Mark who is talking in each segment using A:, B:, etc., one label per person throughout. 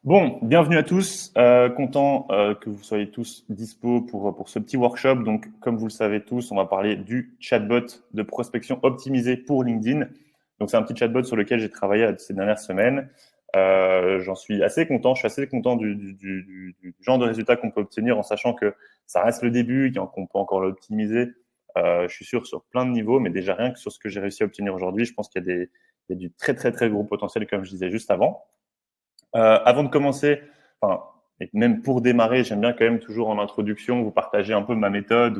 A: Bon, bienvenue à tous. Content que vous soyez tous dispo pour ce petit workshop. Donc, comme vous le savez tous, on va parler du chatbot de prospection optimisé pour LinkedIn. Donc, c'est un petit chatbot sur lequel j'ai travaillé ces dernières semaines. J'en suis assez content. Je suis assez content du genre de résultat qu'on peut obtenir en sachant que ça reste le début, qu'on peut encore l'optimiser. Je suis sûr sur plein de niveaux, mais déjà rien que sur ce que j'ai réussi à obtenir aujourd'hui, je pense qu'il y a du très, très, très gros potentiel, comme je disais juste avant. Avant de commencer, enfin, et même pour démarrer, j'aime bien quand même toujours en introduction vous partager un peu ma méthode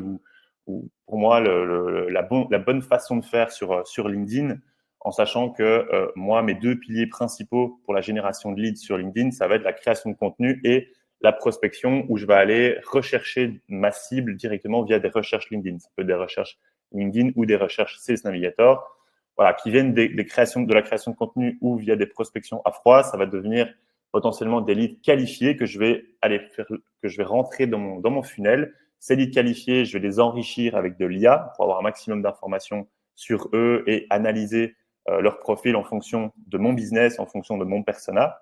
A: ou pour moi la bonne façon de faire sur LinkedIn, en sachant que moi mes deux piliers principaux pour la génération de leads sur LinkedIn, ça va être la création de contenu et la prospection où je vais aller rechercher ma cible directement via des recherches LinkedIn. Ça peut être des recherches LinkedIn ou des recherches Sales Navigator. Voilà, qui viennent de la création de contenu ou via des prospections à froid, ça va devenir potentiellement des leads qualifiés que je vais rentrer dans mon funnel. Ces leads qualifiés, je vais les enrichir avec de l'IA pour avoir un maximum d'informations sur eux et analyser leur profil en fonction de mon business, en fonction de mon persona.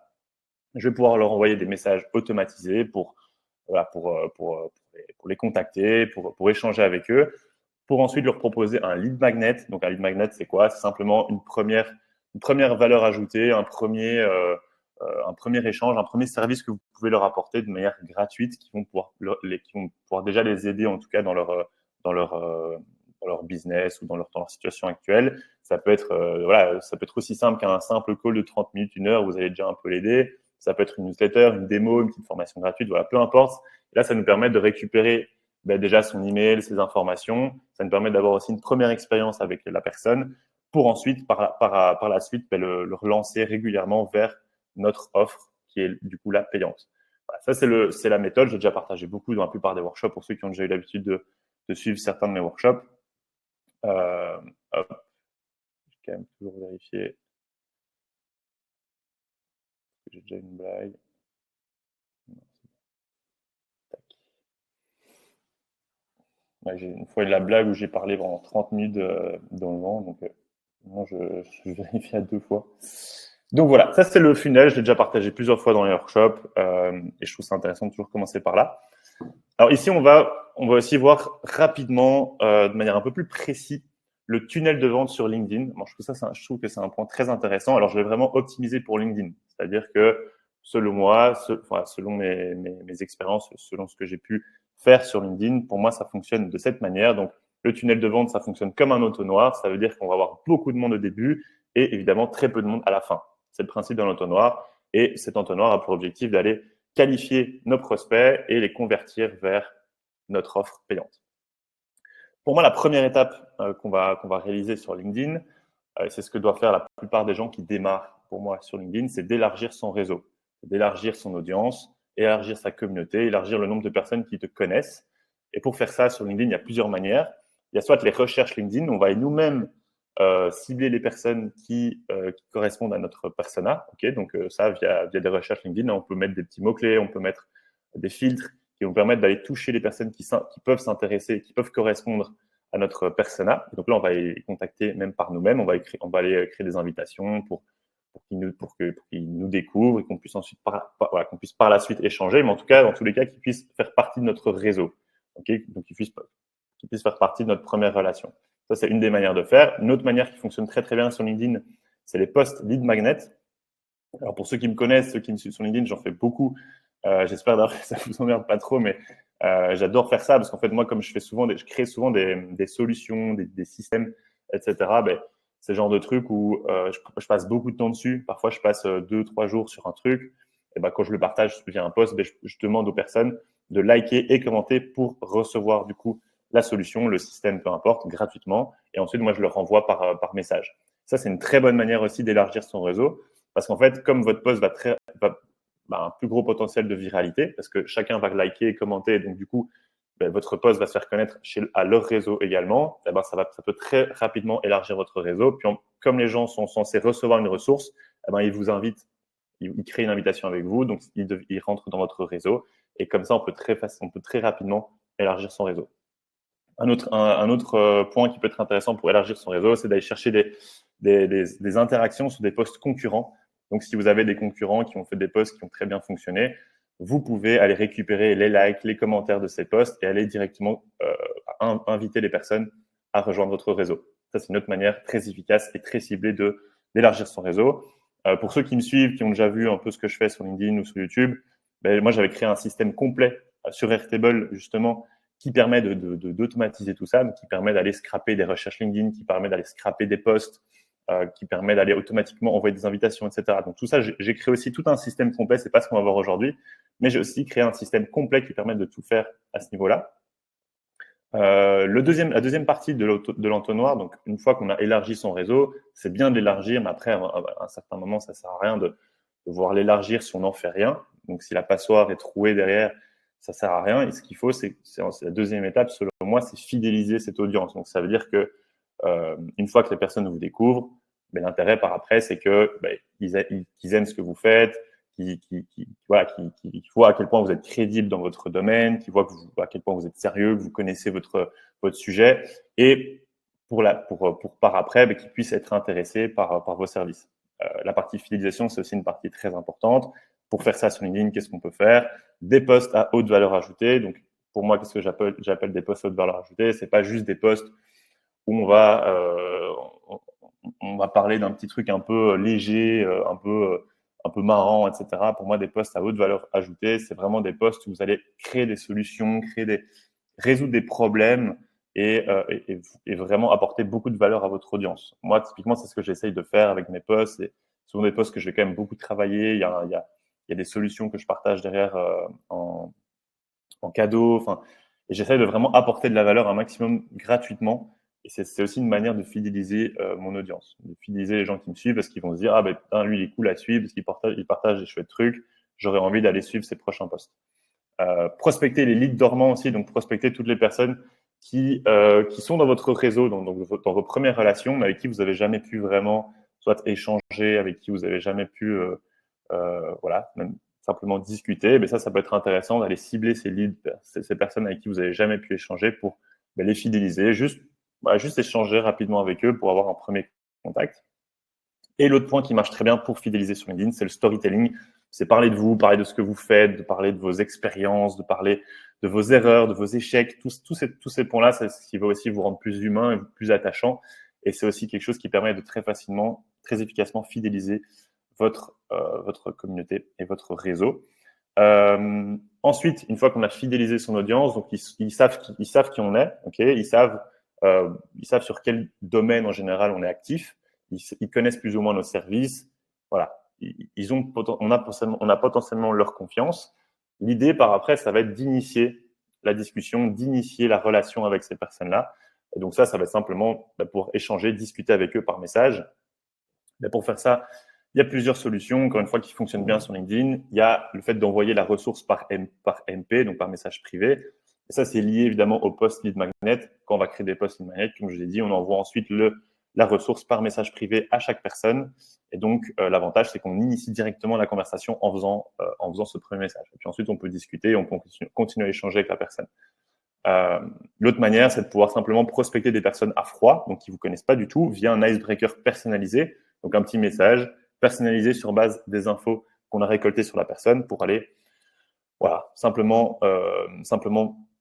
A: Je vais pouvoir leur envoyer des messages automatisés pour les contacter, pour échanger avec eux, pour ensuite leur proposer un lead magnet. Donc, un lead magnet, c'est quoi? C'est simplement une première valeur ajoutée, un premier échange, un premier service que vous pouvez leur apporter de manière gratuite qui vont pouvoir déjà les aider, en tout cas, dans leur, euh, dans leur business ou dans leur situation actuelle. Ça peut être, ça peut être aussi simple qu'un simple call de 30 minutes, 1 heure, vous allez déjà un peu l'aider. Ça peut être une newsletter, une démo, une petite formation gratuite, voilà, peu importe. Et là, ça nous permet de récupérer déjà son email, ses informations. Ça nous permet d'avoir aussi une première expérience avec la personne pour ensuite, par la suite, le relancer régulièrement vers notre offre qui est du coup la payante. Voilà, ça, c'est la méthode. J'ai déjà partagé beaucoup dans la plupart des workshops pour ceux qui ont déjà eu l'habitude de suivre certains de mes workshops. Hop, je vais quand même toujours vérifier. J'ai déjà une blague. Ouais, j'ai une fois eu la blague où j'ai parlé pendant 30 minutes dans le vent, donc moi je vérifie à 2 fois. Donc voilà, ça c'est le funnel, je l'ai déjà partagé plusieurs fois dans les workshops et je trouve ça intéressant de toujours commencer par là. Alors ici, on va aussi voir rapidement, de manière un peu plus précise, le tunnel de vente sur LinkedIn. Bon, je trouve que c'est un point très intéressant. Alors je vais vraiment optimiser pour LinkedIn, c'est-à-dire que selon moi, selon mes expériences, selon ce que j'ai pu faire sur LinkedIn, pour moi, ça fonctionne de cette manière. Donc, le tunnel de vente, ça fonctionne comme un entonnoir. Ça veut dire qu'on va avoir beaucoup de monde au début et évidemment très peu de monde à la fin. C'est le principe d'un entonnoir. Et cet entonnoir a pour objectif d'aller qualifier nos prospects et les convertir vers notre offre payante. Pour moi, la première étape qu'on va réaliser sur LinkedIn, c'est ce que doivent faire la plupart des gens qui démarrent pour moi sur LinkedIn, c'est d'élargir son réseau, d'élargir son audience, élargir sa communauté, élargir le nombre de personnes qui te connaissent. Et pour faire ça sur LinkedIn, il y a plusieurs manières. Il y a soit les recherches LinkedIn, on va nous-mêmes cibler les personnes qui correspondent à notre persona. Okay, donc ça, via des recherches LinkedIn, on peut mettre des petits mots-clés, on peut mettre des filtres qui vont permettre d'aller toucher les personnes qui peuvent s'intéresser, qui peuvent correspondre à notre persona. Et donc là, on va les contacter même par nous-mêmes. On va aller créer des invitations pour qu'ils nous découvrent et qu'on puisse ensuite qu'on puisse par la suite échanger. Mais en tout cas, dans tous les cas, qu'ils puissent faire partie de notre réseau. Okay, donc qu'ils puissent faire partie de notre première relation. Ça, c'est une des manières de faire. Une autre manière qui fonctionne très, très bien sur LinkedIn, c'est les posts lead magnet. Alors, pour ceux qui me connaissent, ceux qui me suivent sur LinkedIn, j'en fais beaucoup. J'espère d'ailleurs que ça vous emmerde pas trop, mais j'adore faire ça parce qu'en fait, moi, comme je crée souvent des solutions, des systèmes, etc. Ben, c'est le genre de truc où je passe beaucoup de temps dessus. Parfois, je passe 2-3 jours sur un truc. Et ben, quand je le partage via un post, ben, je demande aux personnes de liker et commenter pour recevoir du coup la solution, le système, peu importe, gratuitement. Et ensuite, moi, je le renvoie par message. Ça, c'est une très bonne manière aussi d'élargir son réseau parce qu'en fait, comme votre post va un plus gros potentiel de viralité parce que chacun va liker et commenter. Donc, du coup, votre post va se faire connaître à leur réseau également. Et ça peut très rapidement élargir votre réseau. Puis, comme les gens sont censés recevoir une ressource, ils vous invitent, ils créent une invitation avec vous. Donc, ils rentrent dans votre réseau. Et comme ça, on peut très rapidement élargir son réseau. Un autre point qui peut être intéressant pour élargir son réseau, c'est d'aller chercher des interactions sur des posts concurrents. Donc, si vous avez des concurrents qui ont fait des posts qui ont très bien fonctionné, vous pouvez aller récupérer les likes, les commentaires de ces posts et aller directement inviter les personnes à rejoindre votre réseau. Ça, c'est une autre manière très efficace et très ciblée d'élargir son réseau. Pour ceux qui me suivent, qui ont déjà vu un peu ce que je fais sur LinkedIn ou sur YouTube, moi, j'avais créé un système complet sur Airtable, justement, qui permet d'automatiser tout ça, qui permet d'aller scraper des recherches LinkedIn, qui permet d'aller scraper des posts, qui permet d'aller automatiquement envoyer des invitations, etc. Donc tout ça, j'ai créé aussi tout un système complet. C'est pas ce qu'on va voir aujourd'hui, mais j'ai aussi créé un système complet qui permet de tout faire à ce niveau-là. La deuxième partie de l'entonnoir, donc une fois qu'on a élargi son réseau, c'est bien de l'élargir, mais après, à un certain moment, ça sert à rien de voir l'élargir si on n'en fait rien. Donc si la passoire est trouée derrière, ça sert à rien. Et ce qu'il faut, c'est la deuxième étape, selon moi, c'est fidéliser cette audience. Donc ça veut dire que une fois que les personnes vous découvrent, l'intérêt par après, c'est que qu'ils aiment ce que vous faites, qui voient à quel point vous êtes crédible dans votre domaine, qui voient à quel point vous êtes sérieux, que vous connaissez votre sujet, et pour par après, qu'ils puissent être intéressés par vos services. La partie fidélisation, c'est aussi une partie très importante. Pour faire ça sur LinkedIn, qu'est-ce qu'on peut faire? Des posts à haute valeur ajoutée. Donc, pour moi, qu'est-ce que j'appelle des posts à haute valeur ajoutée? C'est pas juste des posts où on va parler d'un petit truc un peu léger, un peu marrant, etc. Pour moi, des posts à haute valeur ajoutée, c'est vraiment des posts où vous allez créer des solutions, résoudre des problèmes et vraiment apporter beaucoup de valeur à votre audience. Moi, typiquement, c'est ce que j'essaye de faire avec mes posts. C'est souvent des posts que j'ai quand même beaucoup travaillé. Il y a des solutions que je partage derrière en cadeau. Enfin, et j'essaye de vraiment apporter de la valeur un maximum gratuitement. Et c'est aussi une manière de fidéliser mon audience, de fidéliser les gens qui me suivent parce qu'ils vont se dire ah ben lui il est cool à suivre parce qu'il partage des chouettes trucs. J'aurais envie d'aller suivre ses prochains posts. Prospecter les leads dormants aussi, donc prospecter toutes les personnes qui sont dans votre réseau, dans vos premières relations, mais avec qui vous n'avez jamais pu vraiment soit échanger, avec qui vous n'avez jamais pu même simplement discuter. Mais ça peut être intéressant d'aller cibler ces leads, ces personnes avec qui vous n'avez jamais pu échanger pour les fidéliser, juste échanger rapidement avec eux pour avoir un premier contact. Et l'autre point qui marche très bien pour fidéliser sur LinkedIn, c'est le storytelling. C'est parler de vous, parler de ce que vous faites, de parler de vos expériences, de parler de vos erreurs, de vos échecs. Tous ces points-là, c'est ce qui va aussi vous rendre plus humain et plus attachant. Et c'est aussi quelque chose qui permet de très facilement, très efficacement fidéliser votre communauté et votre réseau. Ensuite, une fois qu'on a fidélisé son audience, donc ils savent qui on est, okay, ils savent sur quel domaine en général on est actif. Ils connaissent plus ou moins nos services. Voilà. On a potentiellement leur confiance. L'idée par après, ça va être d'initier la discussion, d'initier la relation avec ces personnes-là. Et donc ça va être simplement pour échanger, discuter avec eux par message. Mais pour faire ça, il y a plusieurs solutions, encore une fois, qui fonctionnent bien sur LinkedIn. Il y a le fait d'envoyer la ressource par MP, donc par message privé. Et ça, c'est lié évidemment au post lead magnet. Quand on va créer des posts lead magnet, comme je l'ai dit, on envoie ensuite la ressource par message privé à chaque personne. Et donc, l'avantage, c'est qu'on initie directement la conversation en faisant ce premier message. Et puis ensuite, on peut discuter, on peut continuer à échanger avec la personne. L'autre manière, c'est de pouvoir simplement prospecter des personnes à froid, donc qui vous connaissent pas du tout, via un icebreaker personnalisé, donc un petit message personnalisé sur base des infos qu'on a récoltées sur la personne pour aller, simplement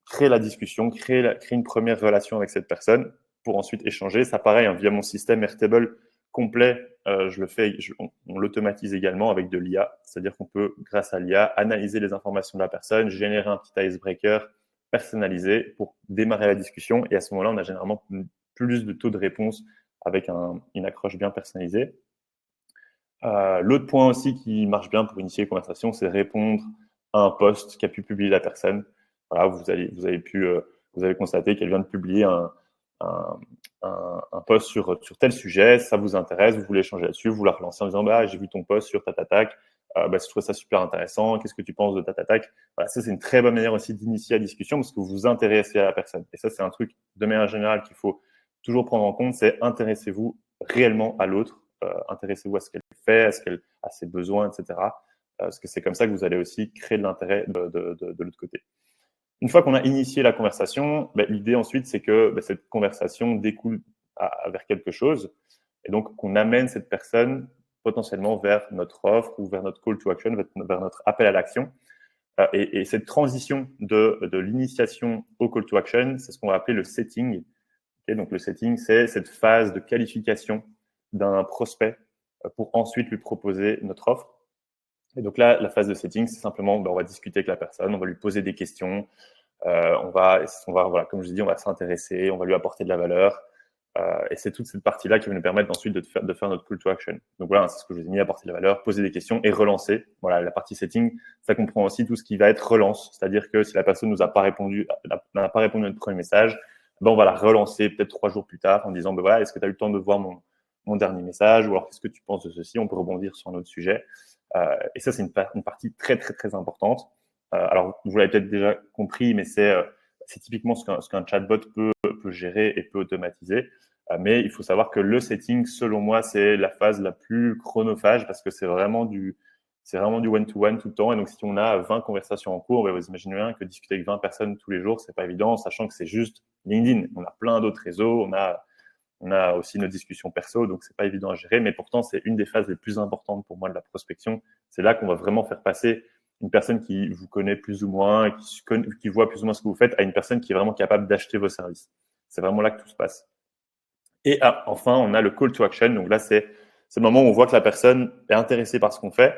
A: créer la discussion, créer une première relation avec cette personne pour ensuite échanger. Ça, pareil, via mon système Airtable complet, on l'automatise également avec de l'IA, c'est-à-dire qu'on peut, grâce à l'IA, analyser les informations de la personne, générer un petit icebreaker personnalisé pour démarrer la discussion. Et à ce moment-là, on a généralement plus de taux de réponse avec une accroche bien personnalisée. L'autre point aussi qui marche bien pour initier les conversations, c'est répondre à un post qu'a pu publier la personne. Voilà, vous avez constaté qu'elle vient de publier un post sur tel sujet, ça vous intéresse, vous voulez échanger là-dessus, vous la relancez en disant j'ai vu ton post sur Tatatac, je trouve ça super intéressant, qu'est-ce que tu penses de Tatatac? Voilà, ça c'est une très bonne manière aussi d'initier la discussion parce que vous vous intéressez à la personne. Et ça c'est un truc de manière générale qu'il faut toujours prendre en compte, c'est intéressez-vous réellement à l'autre, intéressez-vous à ce qu'elle fait, à ses besoins, etc. Parce que c'est comme ça que vous allez aussi créer de l'intérêt de l'autre côté. Une fois qu'on a initié la conversation, l'idée ensuite, c'est que cette conversation découle vers quelque chose et donc qu'on amène cette personne potentiellement vers notre offre ou vers notre call to action, vers notre appel à l'action. Et cette transition de l'initiation au call to action, c'est ce qu'on va appeler le setting. Okay, donc le setting, c'est cette phase de qualification d'un prospect pour ensuite lui proposer notre offre. Et donc là, la phase de setting, c'est simplement, on va discuter avec la personne, on va lui poser des questions, on va voilà, comme je dis, on va s'intéresser, on va lui apporter de la valeur. Et c'est toute cette partie-là qui va nous permettre ensuite de faire notre call to action. Donc voilà, c'est ce que je vous ai mis, apporter de la valeur, poser des questions et relancer. Voilà, la partie setting, ça comprend aussi tout ce qui va être relance. C'est-à-dire que si la personne nous a pas répondu, n'a pas répondu à notre premier message, ben on va la relancer peut-être 3 jours plus tard en disant, ben voilà, est-ce que tu as eu le temps de voir mon dernier message, ou alors qu'est-ce que tu penses de ceci? On peut rebondir sur un autre sujet. Et ça, c'est une partie très, très, très importante. Alors, vous l'avez peut-être déjà compris, mais c'est typiquement ce qu'un chatbot peut gérer et peut automatiser. Mais il faut savoir que le setting, selon moi, c'est la phase la plus chronophage parce que c'est vraiment du one-to-one tout le temps. Et donc, si on a 20 conversations en cours, vous imaginez bien que discuter avec 20 personnes tous les jours, c'est pas évident, sachant que c'est juste LinkedIn. On a plein d'autres réseaux, on a aussi nos discussions perso, donc c'est pas évident à gérer. Mais pourtant, c'est une des phases les plus importantes pour moi de la prospection. C'est là qu'on va vraiment faire passer une personne qui vous connaît plus ou moins, qui voit plus ou moins ce que vous faites, à une personne qui est vraiment capable d'acheter vos services. C'est vraiment là que tout se passe. Et enfin, on a le call to action. Donc là, c'est le moment où on voit que la personne est intéressée par ce qu'on fait,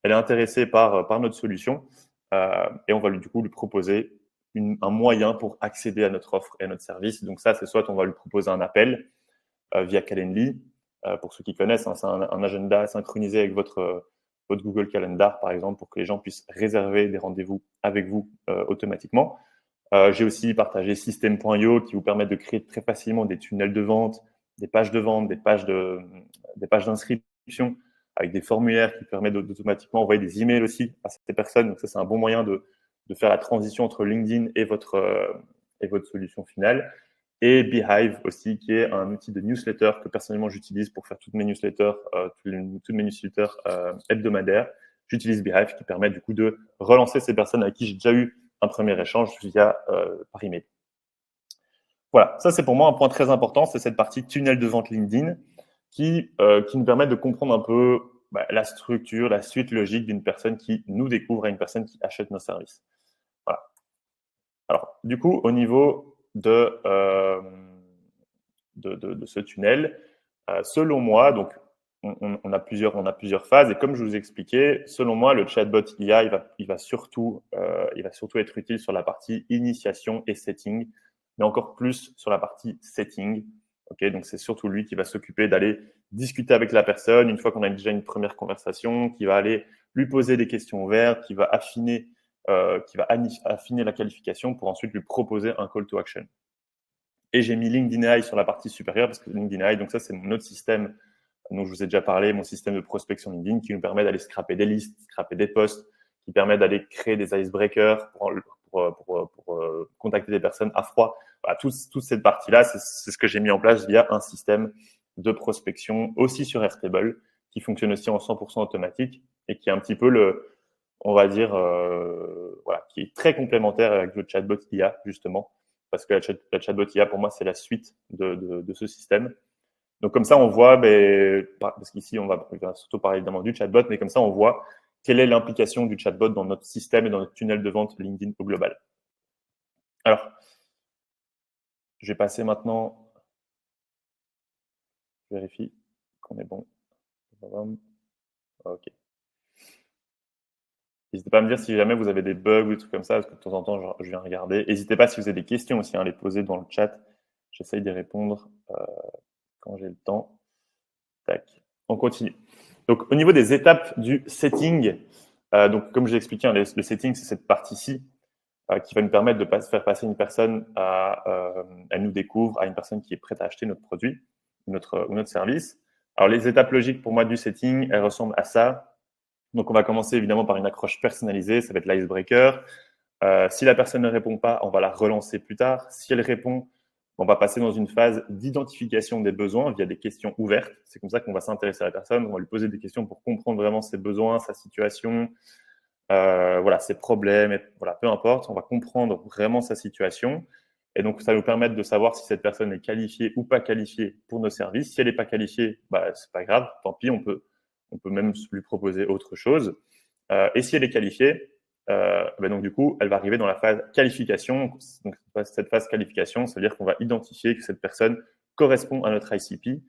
A: elle est intéressée par notre solution, et on va du coup lui proposer un moyen pour accéder à notre offre et à notre service. Donc ça, c'est soit on va lui proposer un appel via Calendly, pour ceux qui connaissent, hein, c'est un agenda synchronisé avec votre Google Calendar, par exemple, pour que les gens puissent réserver des rendez-vous avec vous automatiquement. J'ai aussi partagé System.io qui vous permet de créer très facilement des tunnels de vente, des pages de vente, des pages d'inscription avec des formulaires qui permettent d'automatiquement envoyer des emails aussi à ces personnes. Donc ça, c'est un bon moyen de faire la transition entre LinkedIn et votre solution finale. Et Beehive aussi, qui est un outil de newsletter que personnellement j'utilise pour faire toutes mes newsletters, hebdomadaires. J'utilise Beehive qui permet du coup de relancer ces personnes avec qui j'ai déjà eu un premier échange via par email. Voilà, ça c'est pour moi un point très important, c'est cette partie tunnel de vente LinkedIn qui nous permet de comprendre un peu la structure, la suite logique d'une personne qui nous découvre à une personne qui achète nos services. Voilà. Alors, du coup, au niveau de ce tunnel, selon moi, donc on a plusieurs phases et comme je vous expliquais, selon moi, le chatbot IA, il va surtout être utile sur la partie initiation et setting, mais encore plus sur la partie setting. Okay, donc c'est surtout lui qui va s'occuper d'aller discuter avec la personne une fois qu'on a déjà une première conversation, qui va aller lui poser des questions ouvertes, qui va affiner la qualification pour ensuite lui proposer un call to action. Et j'ai mis LinkedIn AI sur la partie supérieure parce que LinkedIn AI, donc ça c'est mon autre système dont je vous ai déjà parlé, mon système de prospection LinkedIn qui nous permet d'aller scraper des listes, scraper des posts, qui permet d'aller créer des icebreakers pour contacter des personnes à froid. Voilà, toute cette partie-là, c'est ce que j'ai mis en place via un système de prospection aussi sur Airtable qui fonctionne aussi en 100% automatique et qui est un petit peu on va dire, qui est très complémentaire avec le chatbot IA justement, parce que la chatbot IA pour moi c'est la suite de ce système. Donc comme ça on voit, parce qu'ici on va surtout parler évidemment du chatbot, mais comme ça on voit quelle est l'implication du chatbot dans notre système et dans notre tunnel de vente LinkedIn au global. Alors, je vais passer maintenant, je vérifie qu'on est bon. Ok. N'hésitez pas à me dire si jamais vous avez des bugs ou des trucs comme ça, parce que de temps en temps, je viens regarder. N'hésitez pas si vous avez des questions aussi, à les poser dans le chat. J'essaye d'y répondre quand j'ai le temps. Tac. On continue. Donc, au niveau des étapes du setting, donc comme j'ai expliqué, le setting, c'est cette partie-ci qui va nous permettre de faire passer une personne elle nous découvre, à une personne qui est prête à acheter notre produit ou notre service. Alors, les étapes logiques pour moi du setting, elles ressemblent à ça. Donc, on va commencer évidemment par une accroche personnalisée, ça va être l'icebreaker. Si la personne ne répond pas, on va la relancer plus tard. Si elle répond, on va passer dans une phase d'identification des besoins via des questions ouvertes. C'est comme ça qu'on va s'intéresser à la personne. On va lui poser des questions pour comprendre vraiment ses besoins, sa situation, ses problèmes, et, peu importe. On va comprendre vraiment sa situation. Et donc, ça va nous permettre de savoir si cette personne est qualifiée ou pas qualifiée pour nos services. Si elle n'est pas qualifiée, c'est pas grave, tant pis, on peut On peut même lui proposer autre chose. Et si elle est qualifiée, donc du coup, elle va arriver dans la phase qualification. Donc, cette phase qualification, ça veut dire qu'on va identifier que cette personne correspond à notre ICP,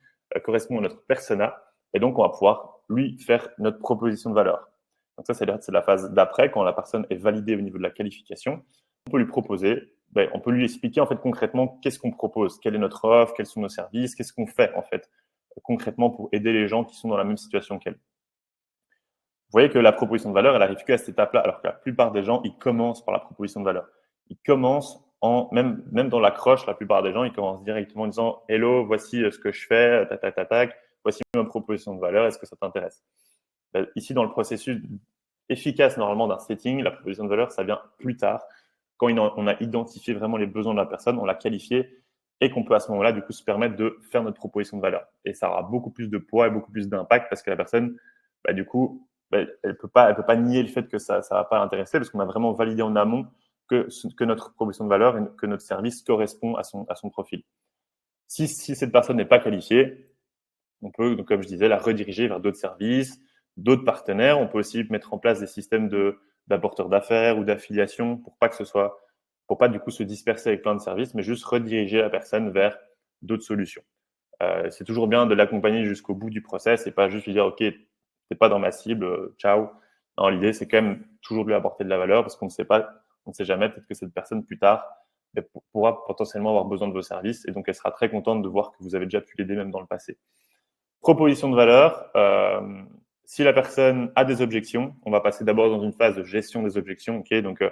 A: correspond à notre persona, et donc on va pouvoir lui faire notre proposition de valeur. Donc ça, c'est la phase d'après, quand la personne est validée au niveau de la qualification. On peut lui proposer, on peut lui expliquer en fait concrètement qu'est-ce qu'on propose, quelle est notre offre, quels sont nos services, qu'est-ce qu'on fait en fait concrètement pour aider les gens qui sont dans la même situation qu'elle. Vous voyez que la proposition de valeur, elle arrive qu'à cette étape-là, alors que la plupart des gens, ils commencent par la proposition de valeur. Ils commencent même dans l'accroche, la plupart des gens, ils commencent directement en disant « Hello, voici ce que je fais, tac, voici ma proposition de valeur, est-ce que ça t'intéresse ?» Ici, dans le processus efficace normalement d'un setting, la proposition de valeur, ça vient plus tard, quand on a identifié vraiment les besoins de la personne, on l'a qualifié, et qu'on peut à ce moment-là, du coup, se permettre de faire notre proposition de valeur. Et ça aura beaucoup plus de poids et beaucoup plus d'impact parce que la personne, du coup, elle peut pas nier le fait que ça va pas l'intéresser parce qu'on a vraiment validé en amont que notre proposition de valeur et que notre service correspond à son profil. Si cette personne n'est pas qualifiée, on peut, donc, comme je disais, la rediriger vers d'autres services, d'autres partenaires. On peut aussi mettre en place des systèmes d'apporteurs d'affaires ou d'affiliation pour pas du coup se disperser avec plein de services, mais juste rediriger la personne vers d'autres solutions. C'est toujours bien de l'accompagner jusqu'au bout du process et pas juste lui dire « Ok, t'es pas dans ma cible, ciao ». Non, l'idée, c'est quand même toujours de lui apporter de la valeur parce qu'on ne sait jamais, peut-être que cette personne plus tard pourra potentiellement avoir besoin de vos services et donc elle sera très contente de voir que vous avez déjà pu l'aider même dans le passé. Proposition de valeur, si la personne a des objections, on va passer d'abord dans une phase de gestion des objections, ok, donc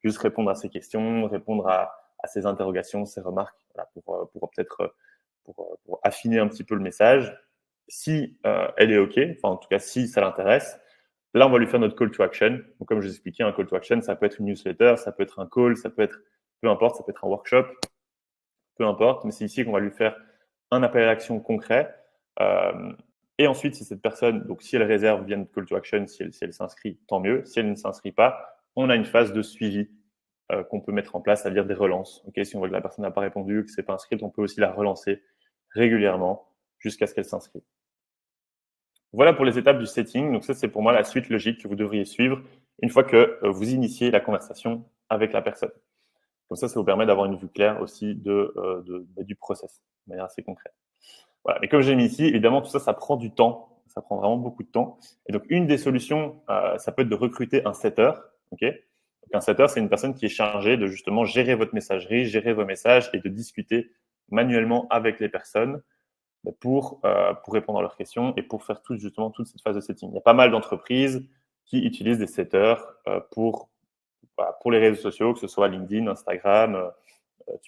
A: juste répondre à ses questions, répondre à ses interrogations, ses remarques, voilà, pour peut-être pour affiner un petit peu le message. Si elle est OK, enfin en tout cas si ça l'intéresse, là on va lui faire notre call to action. Donc comme je vous expliquais, un call to action, ça peut être une newsletter, ça peut être un call, ça peut être peu importe, ça peut être un workshop, peu importe, mais c'est ici qu'on va lui faire un appel à l'action concret. Et ensuite, si cette personne, donc si elle réserve via notre call to action, si elle s'inscrit, tant mieux. Si elle ne s'inscrit pas, on a une phase de suivi qu'on peut mettre en place, c'est-à-dire des relances. Okay, si on voit que la personne n'a pas répondu, que c'est pas inscrite, on peut aussi la relancer régulièrement jusqu'à ce qu'elle s'inscrive. Voilà pour les étapes du setting. Donc ça, c'est pour moi la suite logique que vous devriez suivre une fois que vous initiez la conversation avec la personne. Comme ça vous permet d'avoir une vue claire aussi du process, de manière assez concrète. Voilà. Mais comme j'ai mis ici, évidemment, tout ça, ça prend du temps. Ça prend vraiment beaucoup de temps. Et donc, une des solutions, ça peut être de recruter un setter. Okay, donc, un setter, c'est une personne qui est chargée de justement gérer votre messagerie, gérer vos messages et de discuter manuellement avec les personnes pour répondre à leurs questions et pour faire toute cette phase de setting. Il y a pas mal d'entreprises qui utilisent des setters pour les réseaux sociaux, que ce soit LinkedIn, Instagram,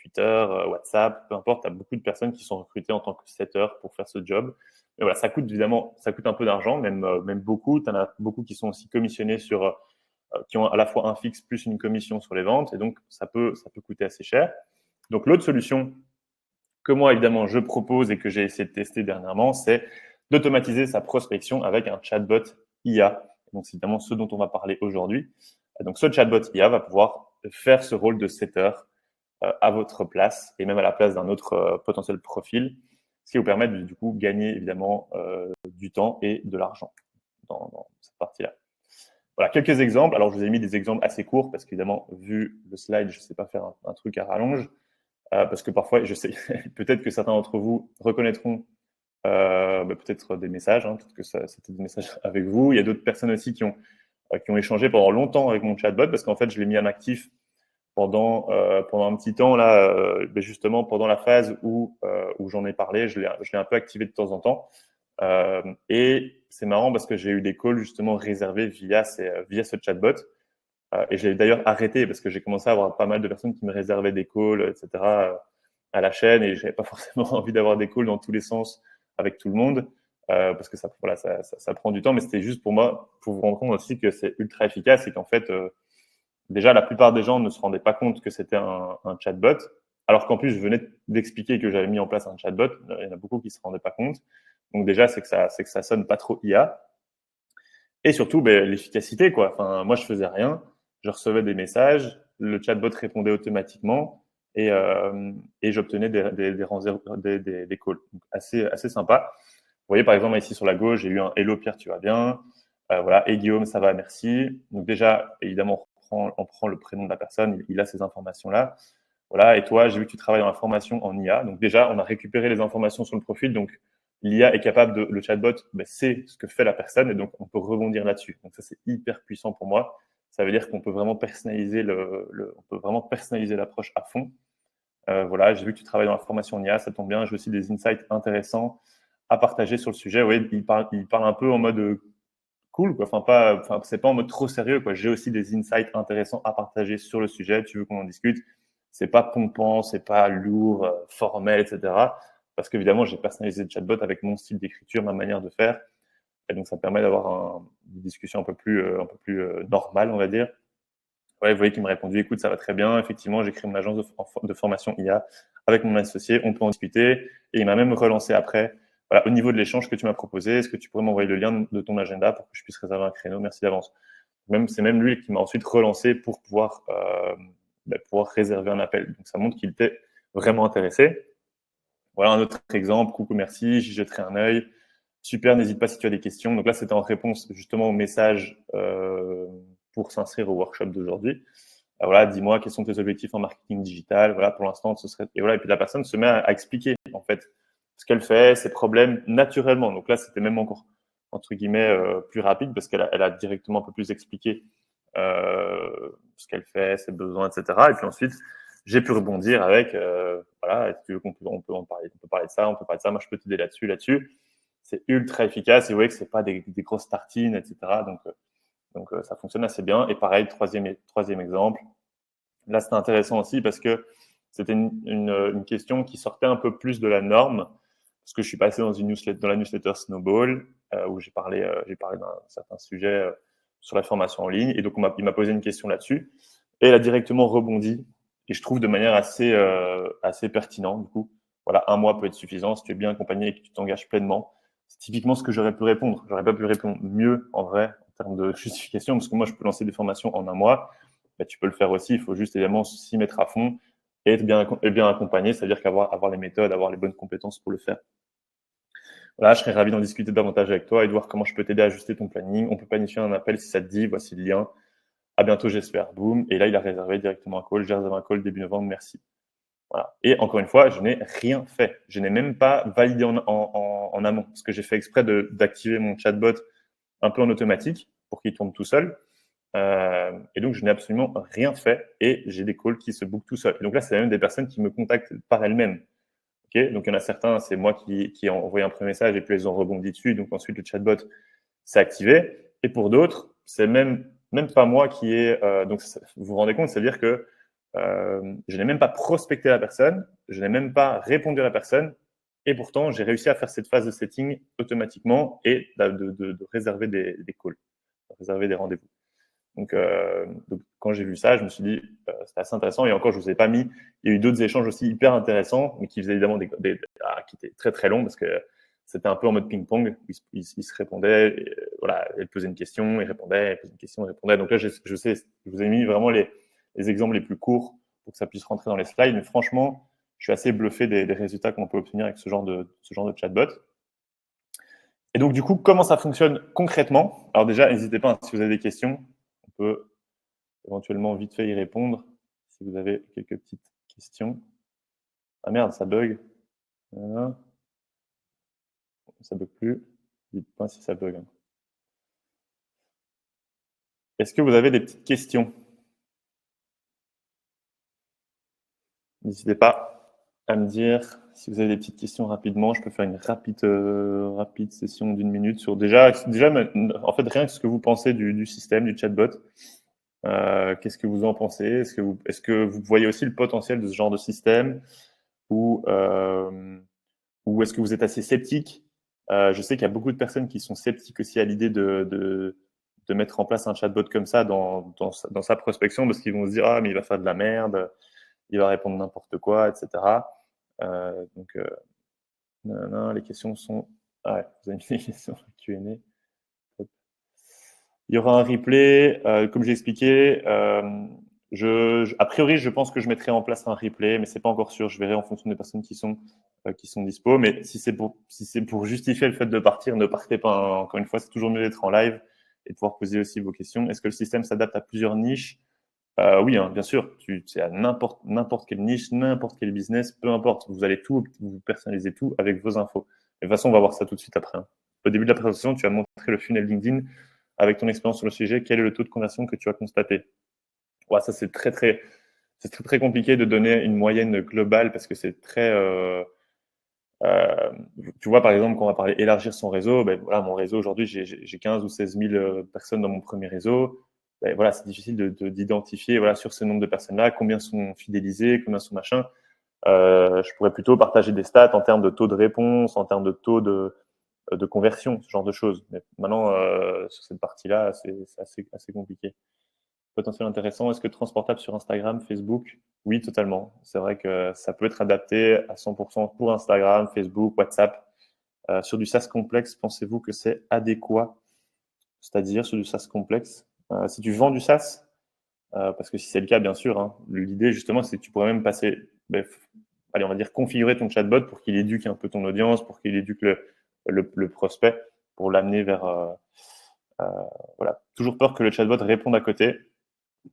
A: Twitter, WhatsApp, peu importe, tu as beaucoup de personnes qui sont recrutées en tant que setter pour faire ce job. Mais voilà, ça coûte un peu d'argent, même beaucoup. Tu en as beaucoup qui sont aussi commissionnés qui ont à la fois un fixe plus une commission sur les ventes, et donc ça peut coûter assez cher. Donc l'autre solution que moi, évidemment, je propose et que j'ai essayé de tester dernièrement, c'est d'automatiser sa prospection avec un chatbot IA. Donc, c'est évidemment ce dont on va parler aujourd'hui. Donc, ce chatbot IA va pouvoir faire ce rôle de setter à votre place et même à la place d'un autre potentiel profil, ce qui vous permet de, du coup, gagner évidemment du temps et de l'argent dans cette partie-là. Voilà, quelques exemples. Alors, je vous ai mis des exemples assez courts parce qu'évidemment, vu le slide, je ne sais pas faire un truc à rallonge. Parce que parfois, je sais, peut-être que certains d'entre vous reconnaîtront peut-être des messages, peut-être que c'était des messages avec vous. Il y a d'autres personnes aussi qui ont échangé pendant longtemps avec mon chatbot, parce qu'en fait, je l'ai mis en actif pendant un petit temps, là, justement, pendant la phase où j'en ai parlé, je l'ai un peu activé de temps en temps. Et c'est marrant parce que j'ai eu des calls justement réservés via ce chatbot. Et j'ai d'ailleurs arrêté parce que j'ai commencé à avoir pas mal de personnes qui me réservaient des calls, etc. à la chaîne, et j'avais pas forcément envie d'avoir des calls dans tous les sens avec tout le monde parce que ça prend du temps. Mais c'était juste pour moi, pour vous rendre compte aussi que c'est ultra efficace et qu'en fait, déjà la plupart des gens ne se rendaient pas compte que c'était un chatbot, alors qu'en plus je venais d'expliquer que j'avais mis en place un chatbot. Il y en a beaucoup qui se rendaient pas compte. Donc déjà, c'est que ça sonne pas trop IA. Et surtout, l'efficacité, quoi. Enfin, moi, je faisais rien. Je recevais des messages, le chatbot répondait automatiquement et j'obtenais des calls. Donc, assez sympa. voyez, par exemple, ici sur la gauche, j'ai eu un Hello Pierre, tu vas bien. Voilà, et Guillaume, ça va, merci. Donc déjà, évidemment, on prend le prénom de la personne, il a ces informations-là. Voilà, et toi, j'ai vu que tu travailles dans la formation en IA. Donc déjà, on a récupéré les informations sur le profil. Donc l'IA est capable le chatbot, sait ce que fait la personne et donc on peut rebondir là-dessus. Donc ça, c'est hyper puissant pour moi. Ça veut dire qu'on peut vraiment personnaliser on peut vraiment personnaliser l'approche à fond. Voilà, j'ai vu que tu travailles dans la formation en IA, ça tombe bien. J'ai aussi des insights intéressants à partager sur le sujet. Oui, il parle un peu en mode cool, quoi. C'est pas en mode trop sérieux, quoi. J'ai aussi des insights intéressants à partager sur le sujet. Tu veux qu'on en discute? C'est pas pompant, c'est pas lourd, formel, etc. Parce qu'évidemment, j'ai personnalisé le chatbot avec mon style d'écriture, ma manière de faire. Et donc, ça permet d'avoir une discussion un peu plus normale, on va dire. Ouais, vous voyez qu'il m'a répondu, écoute, ça va très bien. Effectivement, j'ai créé mon agence de formation IA avec mon associé. On peut en discuter. Et il m'a même relancé après. Voilà, au niveau de l'échange que tu m'as proposé, est-ce que tu pourrais m'envoyer le lien de ton agenda pour que je puisse réserver un créneau? Merci d'avance. C'est même lui qui m'a ensuite relancé pour pouvoir réserver un appel. Donc, ça montre qu'il était vraiment intéressé. Voilà un autre exemple. Coucou, merci. J'y jetterai un œil. Super, n'hésite pas si tu as des questions. Donc là, c'était en réponse justement au message pour s'inscrire au workshop d'aujourd'hui. Voilà, dis-moi quels sont tes objectifs en marketing digital. Voilà, pour l'instant, ce serait et voilà. Et puis la personne se met à expliquer en fait ce qu'elle fait, ses problèmes naturellement. Donc là, c'était même encore entre guillemets plus rapide parce elle a directement un peu plus expliqué ce qu'elle fait, ses besoins, etc. Et puis ensuite, j'ai pu rebondir avec voilà, est-ce que tu veux on peut en parler, on peut parler de ça, on peut parler de ça. Moi, je peux t'aider là-dessus. C'est ultra efficace et vous voyez que c'est pas des grosses tartines, etc. Donc ça fonctionne assez bien. Et pareil, troisième exemple. Là, c'était intéressant aussi parce que c'était une question qui sortait un peu plus de la norme parce que je suis passé dans dans la newsletter Snowball où j'ai parlé d'un certain sujet sur la formation en ligne et donc il m'a posé une question là-dessus et elle a directement rebondi et je trouve de manière assez pertinente du coup. Voilà, un mois peut être suffisant si tu es bien accompagné et que tu t'engages pleinement. C'est typiquement ce que j'aurais pu répondre. J'aurais pas pu répondre mieux en vrai en termes de justification parce que moi je peux lancer des formations en un mois. Tu peux le faire aussi. Il faut juste évidemment s'y mettre à fond et être bien accompagné, c'est-à-dire avoir les méthodes, avoir les bonnes compétences pour le faire. Voilà, je serais ravi d'en discuter davantage avec toi et de voir comment je peux t'aider à ajuster ton planning. On peut planifier un appel si ça te dit. Voici le lien. À bientôt, j'espère. Boum. Et là, il a réservé directement un call. J'ai réservé un call début novembre. Merci. Voilà. Et encore une fois, je n'ai rien fait. Je n'ai même pas validé en amont parce que j'ai fait exprès d'activer mon chatbot un peu en automatique pour qu'il tourne tout seul. Et donc, je n'ai absolument rien fait et j'ai des calls qui se bookent tout seul. Et donc là, c'est même des personnes qui me contactent par elles-mêmes. Okay, donc, il y en a certains, c'est moi qui ai envoyé un premier message et puis elles ont rebondi dessus. Donc, ensuite, le chatbot s'est activé. Et pour d'autres, c'est même pas moi qui ai. Donc, vous vous rendez compte, c'est-à-dire que je n'ai même pas prospecté la personne, je n'ai même pas répondu à la personne. Et pourtant, j'ai réussi à faire cette phase de setting automatiquement et de réserver des calls, de réserver des rendez-vous. Donc quand j'ai vu ça, je me suis dit, c'était assez intéressant. Et encore, je ne vous ai pas mis. Il y a eu d'autres échanges aussi hyper intéressants, mais qui faisaient évidemment qui étaient très très longs parce que c'était un peu en mode ping-pong. Ils se répondaient. Et, voilà, elle posait une question, il répondait, elle posait une question, il répondait. Donc là, je vous ai mis vraiment les exemples les plus courts pour que ça puisse rentrer dans les slides. Mais franchement, je suis assez bluffé des résultats qu'on peut obtenir avec ce genre de chatbot. Et donc, du coup, comment ça fonctionne concrètement? Alors déjà, n'hésitez pas, si vous avez des questions, on peut éventuellement vite fait y répondre si vous avez quelques petites questions. Ah merde, ça bug. Ça bug plus. Dites-moi si ça bug. Est-ce que vous avez des petites questions? N'hésitez pas à me dire si vous avez des petites questions rapidement. Je peux faire une rapide session d'1 minute sur déjà, en fait, rien que ce que vous pensez du système, du chatbot. Qu'est-ce que vous en pensez? Est-ce que vous voyez aussi le potentiel de ce genre de système ou est-ce que vous êtes assez sceptique? Je sais qu'il y a beaucoup de personnes qui sont sceptiques aussi à l'idée de mettre en place un chatbot comme ça dans sa prospection parce qu'ils vont se dire ah mais il va faire de la merde, il va répondre n'importe quoi, etc. Donc les questions sont ah ouais, vous avez mis les questions Q&A. Il y aura un replay, comme j'ai expliqué. A priori, je pense que je mettrai en place un replay, mais c'est pas encore sûr. Je verrai en fonction des personnes qui sont dispo. Mais si c'est pour justifier le fait de partir, ne partez pas, hein. Encore une fois, c'est toujours mieux d'être en live et de pouvoir poser aussi vos questions. Est-ce que le système s'adapte à plusieurs niches? Oui, hein, bien sûr. C'est à n'importe quelle niche, n'importe quel business, peu importe. Vous allez tout, vous personnalisez tout avec vos infos. De toute façon, on va voir ça tout de suite après, hein. Au début de la présentation, tu as montré le funnel LinkedIn avec ton expérience sur le sujet. Quel est le taux de conversion que tu as constaté? Ouais, ça, c'est très compliqué de donner une moyenne globale parce que c'est très. Euh, Tu vois, par exemple, quand on va parler élargir son réseau, ben voilà, mon réseau aujourd'hui, j'ai 15 ou 16 000 personnes dans mon premier réseau. Ben voilà, c'est difficile d'identifier voilà, sur ce nombre de personnes-là combien sont fidélisées, combien sont machin. Je pourrais plutôt partager des stats en termes de taux de réponse, en termes de taux de conversion, ce genre de choses. Mais maintenant, sur cette partie-là, c'est assez compliqué. Potentiel intéressant. Est-ce que transportable sur Instagram, Facebook? Oui, totalement. C'est vrai que ça peut être adapté à 100% pour Instagram, Facebook, WhatsApp. Sur du SaaS complexe, pensez-vous que c'est adéquat? C'est-à-dire sur du SaaS complexe, si tu vends du SaaS, parce que si c'est le cas, bien sûr, hein, l'idée justement, c'est que tu pourrais même passer, allez, on va dire configurer ton chatbot pour qu'il éduque un peu ton audience, pour qu'il éduque le prospect, pour l'amener vers, euh, voilà. Toujours peur que le chatbot réponde à côté.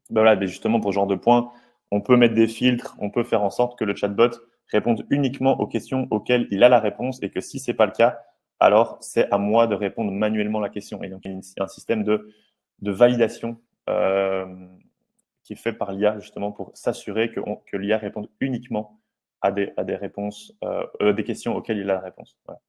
A: Ben voilà, mais justement, pour ce genre de points, on peut mettre des filtres, on peut faire en sorte que le chatbot réponde uniquement aux questions auxquelles il a la réponse et que si ce n'est pas le cas, alors c'est à moi de répondre manuellement la question. Et donc, il y a un système de validation qui est fait par l'IA justement pour s'assurer que l'IA réponde uniquement à des réponses, des questions auxquelles il a la réponse. Voilà.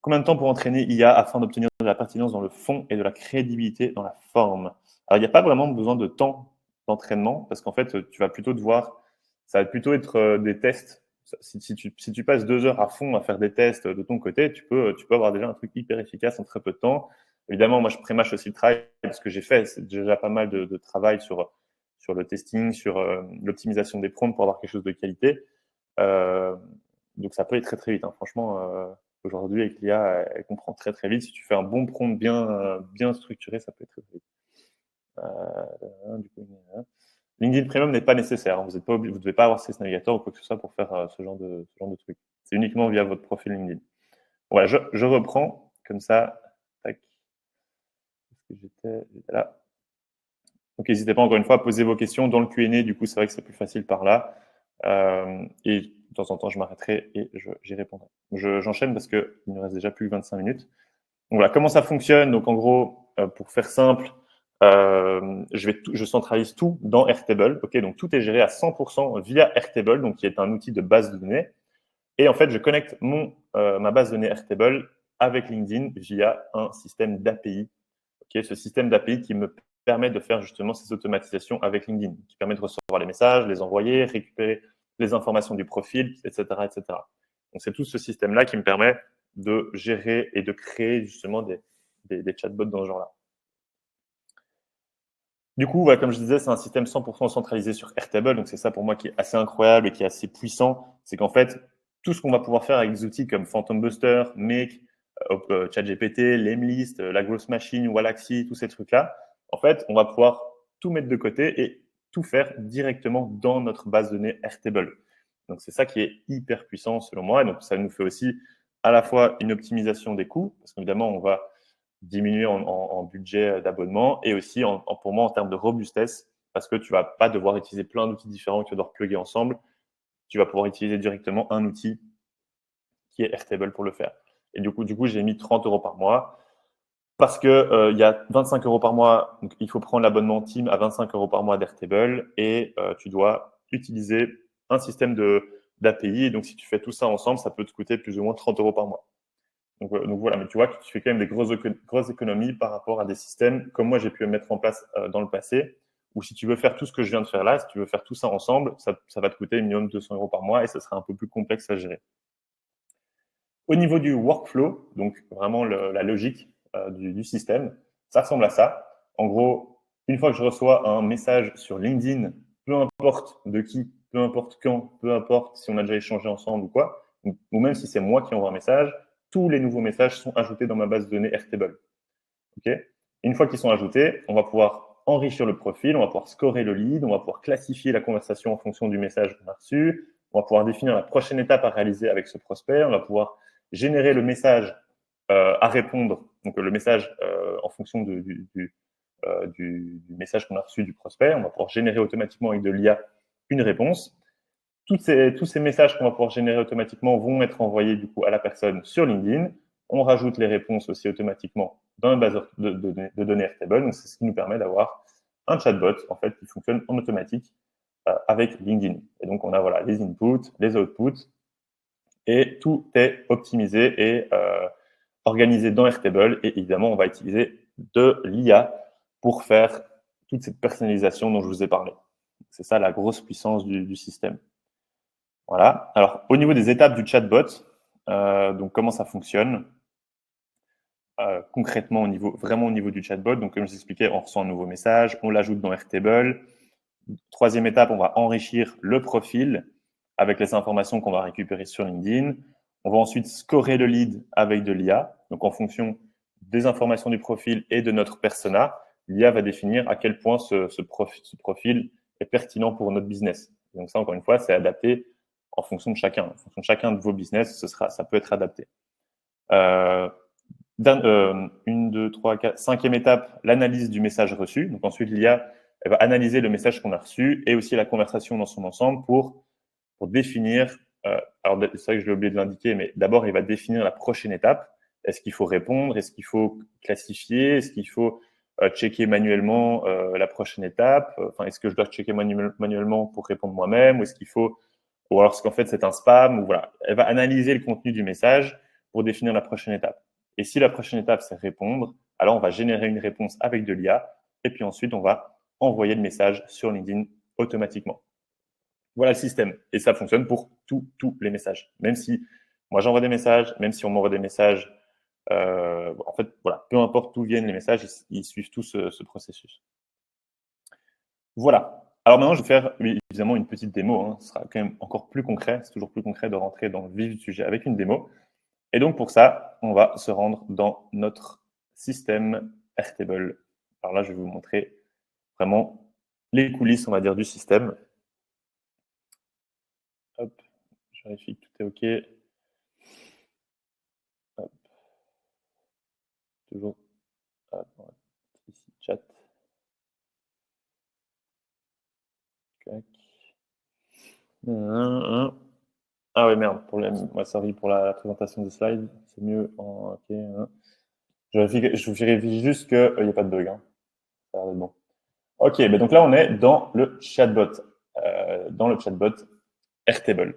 A: Combien de temps pour entraîner IA afin d'obtenir de la pertinence dans le fond et de la crédibilité dans la forme? Alors, il n'y a pas vraiment besoin de temps d'entraînement parce qu'en fait, tu vas plutôt devoir, ça va plutôt être des tests. Si tu passes 2 heures à fond à faire des tests de ton côté, tu peux avoir déjà un truc hyper efficace en très peu de temps. Évidemment, moi, je prémâche aussi le travail parce que j'ai fait c'est déjà pas mal de travail sur le testing, sur l'optimisation des prompts pour avoir quelque chose de qualité. Euh, donc, ça peut être très, très vite, hein. Franchement, aujourd'hui, avec l'IA, elle comprend très, très vite. Si tu fais un bon prompt bien structuré, ça peut être très, très vite. Du coup, LinkedIn Premium n'est pas nécessaire, hein. Vous ne devez pas avoir CS Navigator ou quoi que ce soit pour faire ce genre de truc. C'est uniquement via votre profil LinkedIn. Voilà, je reprends comme ça. Tac. J'étais là. Donc, n'hésitez pas encore une fois à poser vos questions dans le Q&A. Du coup, c'est vrai que c'est plus facile par là. Et de temps en temps, je m'arrêterai et j'y répondrai. J'enchaîne parce qu'il ne reste déjà plus que 25 minutes. Donc voilà, comment ça fonctionne? Donc en gros, pour faire simple, je centralise tout dans Airtable. Ok, donc tout est géré à 100% via Airtable, donc qui est un outil de base de données. Et en fait, je connecte ma base de données Airtable avec LinkedIn via un système d'API. Ok, ce système d'API qui me permet de faire justement ces automatisations avec LinkedIn, qui permet de recevoir les messages, les envoyer, récupérer les informations du profil, etc., etc. Donc c'est tout ce système-là qui me permet de gérer et de créer justement des chatbots dans ce genre-là. Du coup, voilà, comme je disais, c'est un système 100% centralisé sur Airtable. Donc, c'est ça pour moi qui est assez incroyable et qui est assez puissant. C'est qu'en fait, tout ce qu'on va pouvoir faire avec des outils comme Phantom Buster, Make, ChatGPT, Lemlist, la Grosse Machine, Wallaxy, tous ces trucs-là, en fait, on va pouvoir tout mettre de côté et tout faire directement dans notre base de données Airtable. Donc, c'est ça qui est hyper puissant selon moi. Et donc, ça nous fait aussi à la fois une optimisation des coûts, parce qu'évidemment, on va diminuer en budget d'abonnement et aussi pour moi en termes de robustesse parce que tu vas pas devoir utiliser plein d'outils différents que tu vas devoir plugger ensemble. Tu vas pouvoir utiliser directement un outil qui est Airtable pour le faire. Et du coup j'ai mis 30 € par mois parce que il y a 25 € par mois. Donc il faut prendre l'abonnement Team à 25 € par mois d'Airtable et tu dois utiliser un système d'API. Et donc si tu fais tout ça ensemble, ça peut te coûter plus ou moins 30 € par mois. Donc voilà, mais tu vois que tu fais quand même des grosses économies par rapport à des systèmes comme moi j'ai pu mettre en place dans le passé, où si tu veux faire tout ce que je viens de faire là, si tu veux faire tout ça ensemble, ça va te coûter minimum 200 € par mois et ça sera un peu plus complexe à gérer. Au niveau du workflow, donc vraiment la logique du système, ça ressemble à ça. En gros, une fois que je reçois un message sur LinkedIn, peu importe de qui, peu importe quand, peu importe si on a déjà échangé ensemble ou quoi, ou même si c'est moi qui envoie un message, tous les nouveaux messages sont ajoutés dans ma base de données Airtable. Okay. Une fois qu'ils sont ajoutés, on va pouvoir enrichir le profil, on va pouvoir scorer le lead, on va pouvoir classifier la conversation en fonction du message qu'on a reçu, on va pouvoir définir la prochaine étape à réaliser avec ce prospect, on va pouvoir générer le message à répondre, donc le message en fonction du message qu'on a reçu du prospect, on va pouvoir générer automatiquement avec de l'IA une réponse. Tous ces messages qu'on va pouvoir générer automatiquement vont être envoyés du coup à la personne sur LinkedIn. On rajoute les réponses aussi automatiquement dans une base de données Airtable. Donc, c'est ce qui nous permet d'avoir un chatbot en fait qui fonctionne en automatique avec LinkedIn. Et donc, on a voilà les inputs, les outputs, et tout est optimisé et organisé dans Airtable. Et évidemment, on va utiliser de l'IA pour faire toute cette personnalisation dont je vous ai parlé. C'est ça la grosse puissance du système. Voilà. Alors, au niveau des étapes du chatbot, donc comment ça fonctionne concrètement vraiment au niveau du chatbot. Donc, comme je vous expliquais, on reçoit un nouveau message, on l'ajoute dans Airtable. Troisième étape, on va enrichir le profil avec les informations qu'on va récupérer sur LinkedIn. On va ensuite scorer le lead avec de l'IA. Donc, en fonction des informations du profil et de notre persona, l'IA va définir à quel point ce profil est pertinent pour notre business. Donc, ça, encore une fois, c'est adapté en fonction de chacun. En fonction de chacun de vos business, ça peut être adapté. Une, deux, trois, quatre, cinquième étape, l'analyse du message reçu. Donc ensuite, l'IA elle va analyser le message qu'on a reçu et aussi la conversation dans son ensemble pour définir. Alors c'est vrai que je l'ai oublié de l'indiquer, mais d'abord, il va définir la prochaine étape. Est-ce qu'il faut répondre? Est-ce qu'il faut classifier? Est-ce qu'il faut checker manuellement la prochaine étape? Enfin, est-ce que je dois checker manuellement pour répondre moi-même? Ou est-ce qu'il faut, ou alors est-ce qu'en fait c'est un spam? Ou voilà, elle va analyser le contenu du message pour définir la prochaine étape. Et si la prochaine étape, c'est répondre, alors on va générer une réponse avec de l'IA. Et puis ensuite, on va envoyer le message sur LinkedIn automatiquement. Voilà le système. Et ça fonctionne pour tous les messages. Même si moi, j'envoie des messages, même si on m'envoie des messages, en fait, voilà, peu importe d'où viennent les messages, ils suivent tous ce processus. Voilà. Alors maintenant, je vais faire évidemment une petite démo. Hein. Ce sera quand même encore plus concret. C'est toujours plus concret de rentrer dans le vif du sujet avec une démo. Et donc, pour ça, on va se rendre dans notre système Airtable. Alors là, je vais vous montrer vraiment les coulisses, on va dire, du système. Hop, je vérifie que tout est OK. Hop. Toujours. Hop, ici, chat. Ah ouais, merde, sorry pour la présentation des slides. C'est mieux en OK. Je vérifie juste qu'il n'y a pas de bug. Hein. Ça a l'air d'être bon. OK, ben donc là, on est dans le chatbot. Airtable.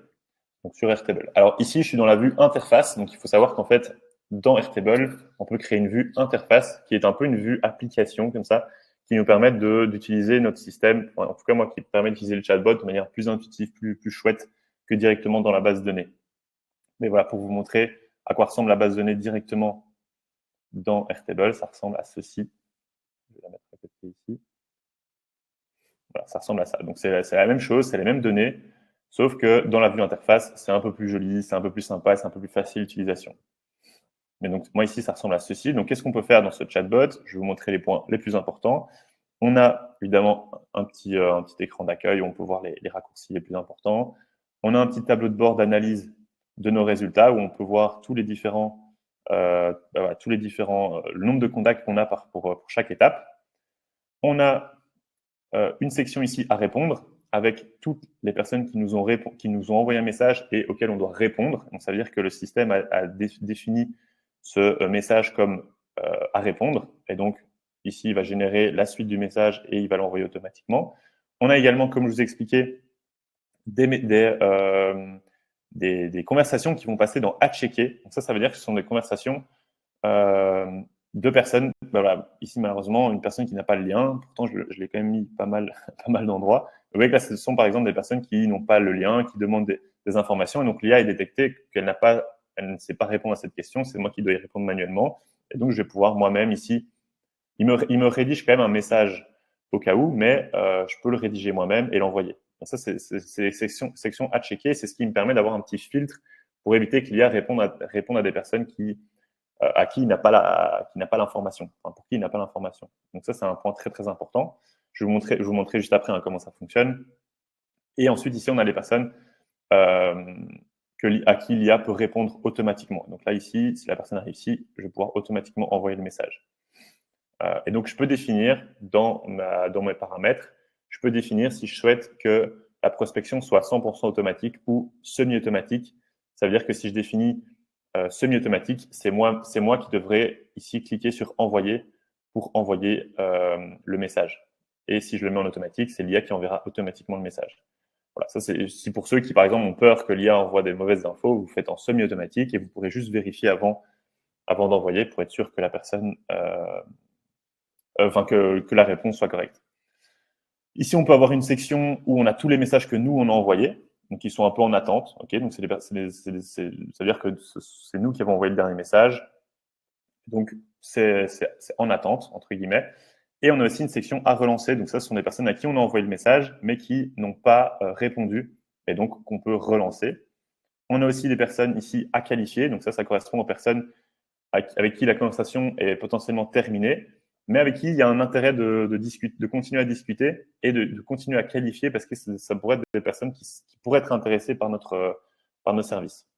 A: Donc sur Airtable. Alors ici, je suis dans la vue interface. Donc il faut savoir qu'en fait, dans Airtable, on peut créer une vue interface qui est un peu une vue application comme ça, qui nous permet d'utiliser notre système, en tout cas moi qui permet d'utiliser le chatbot de manière plus intuitive, plus chouette que directement dans la base de données. Mais voilà, pour vous montrer à quoi ressemble la base de données directement dans Airtable, ça ressemble à ceci. Je vais la mettre à côté ici. Voilà, ça ressemble à ça. Donc c'est la même chose, c'est les mêmes données, sauf que dans la vue interface, c'est un peu plus joli, c'est un peu plus sympa, c'est un peu plus facile d'utilisation. Mais donc moi ici, ça ressemble à ceci. Donc qu'est-ce qu'on peut faire dans ce chatbot? Je vais vous montrer les points les plus importants. On a évidemment un petit écran d'accueil où on peut voir les raccourcis les plus importants. On a un petit tableau de bord d'analyse de nos résultats où on peut voir tous les différents, le nombre de contacts qu'on a pour chaque étape. On a une section ici à répondre avec toutes les personnes qui nous ont envoyé un message et auxquelles on doit répondre. Donc, ça veut dire que le système a défini ce message comme à répondre. Et donc, ici, il va générer la suite du message et il va l'envoyer automatiquement. On a également, comme je vous ai expliqué, des conversations qui vont passer dans à checker. Donc ça veut dire que ce sont des conversations de personnes. Voilà, ici, malheureusement, une personne qui n'a pas le lien. Pourtant, je l'ai quand même mis pas mal d'endroits. Vous voyez que là, ce sont par exemple des personnes qui n'ont pas le lien, qui demandent des informations. Et donc, l'IA est détectée qu'elle ne sait pas répondre à cette question. C'est moi qui dois y répondre manuellement. Et donc, je vais pouvoir moi-même ici, il me rédige quand même un message au cas où, mais je peux le rédiger moi-même et l'envoyer. Donc ça, c'est section à checker. C'est ce qui me permet d'avoir un petit filtre pour éviter que l'IA réponde à des personnes qui à qui il n'a pas l'information, enfin, pour qui il n'a pas l'information. Donc ça, c'est un point très, très important. Je vais vous montrer juste après comment ça fonctionne. Et ensuite, ici, on a les personnes à qui l'IA peut répondre automatiquement. Donc là, ici, si la personne arrive ici, je vais pouvoir automatiquement envoyer le message. Et donc, je peux définir dans mes paramètres, je peux définir si je souhaite que la prospection soit 100% automatique ou semi-automatique. Ça veut dire que si je définis semi-automatique, c'est moi qui devrais ici cliquer sur envoyer pour envoyer le message. Et si je le mets en automatique, c'est l'IA qui enverra automatiquement le message. Voilà, ça c'est pour ceux qui, par exemple, ont peur que l'IA envoie des mauvaises infos, vous faites en semi-automatique et vous pourrez juste vérifier avant d'envoyer pour être sûr que la personne, que la réponse soit correcte. Ici, on peut avoir une section où on a tous les messages que nous, on a envoyés, donc ils sont un peu en attente. Okay, donc ça veut dire que c'est nous qui avons envoyé le dernier message. Donc, c'est en attente, entre guillemets. Et on a aussi une section à relancer. Donc ça, ce sont des personnes à qui on a envoyé le message, mais qui n'ont pas répondu, et donc qu'on peut relancer. On a aussi des personnes ici à qualifier. Donc ça correspond aux personnes avec qui la conversation est potentiellement terminée, mais avec qui il y a un intérêt de continuer à discuter et de continuer à qualifier parce que ça pourrait être des personnes qui pourraient être intéressées par nos services.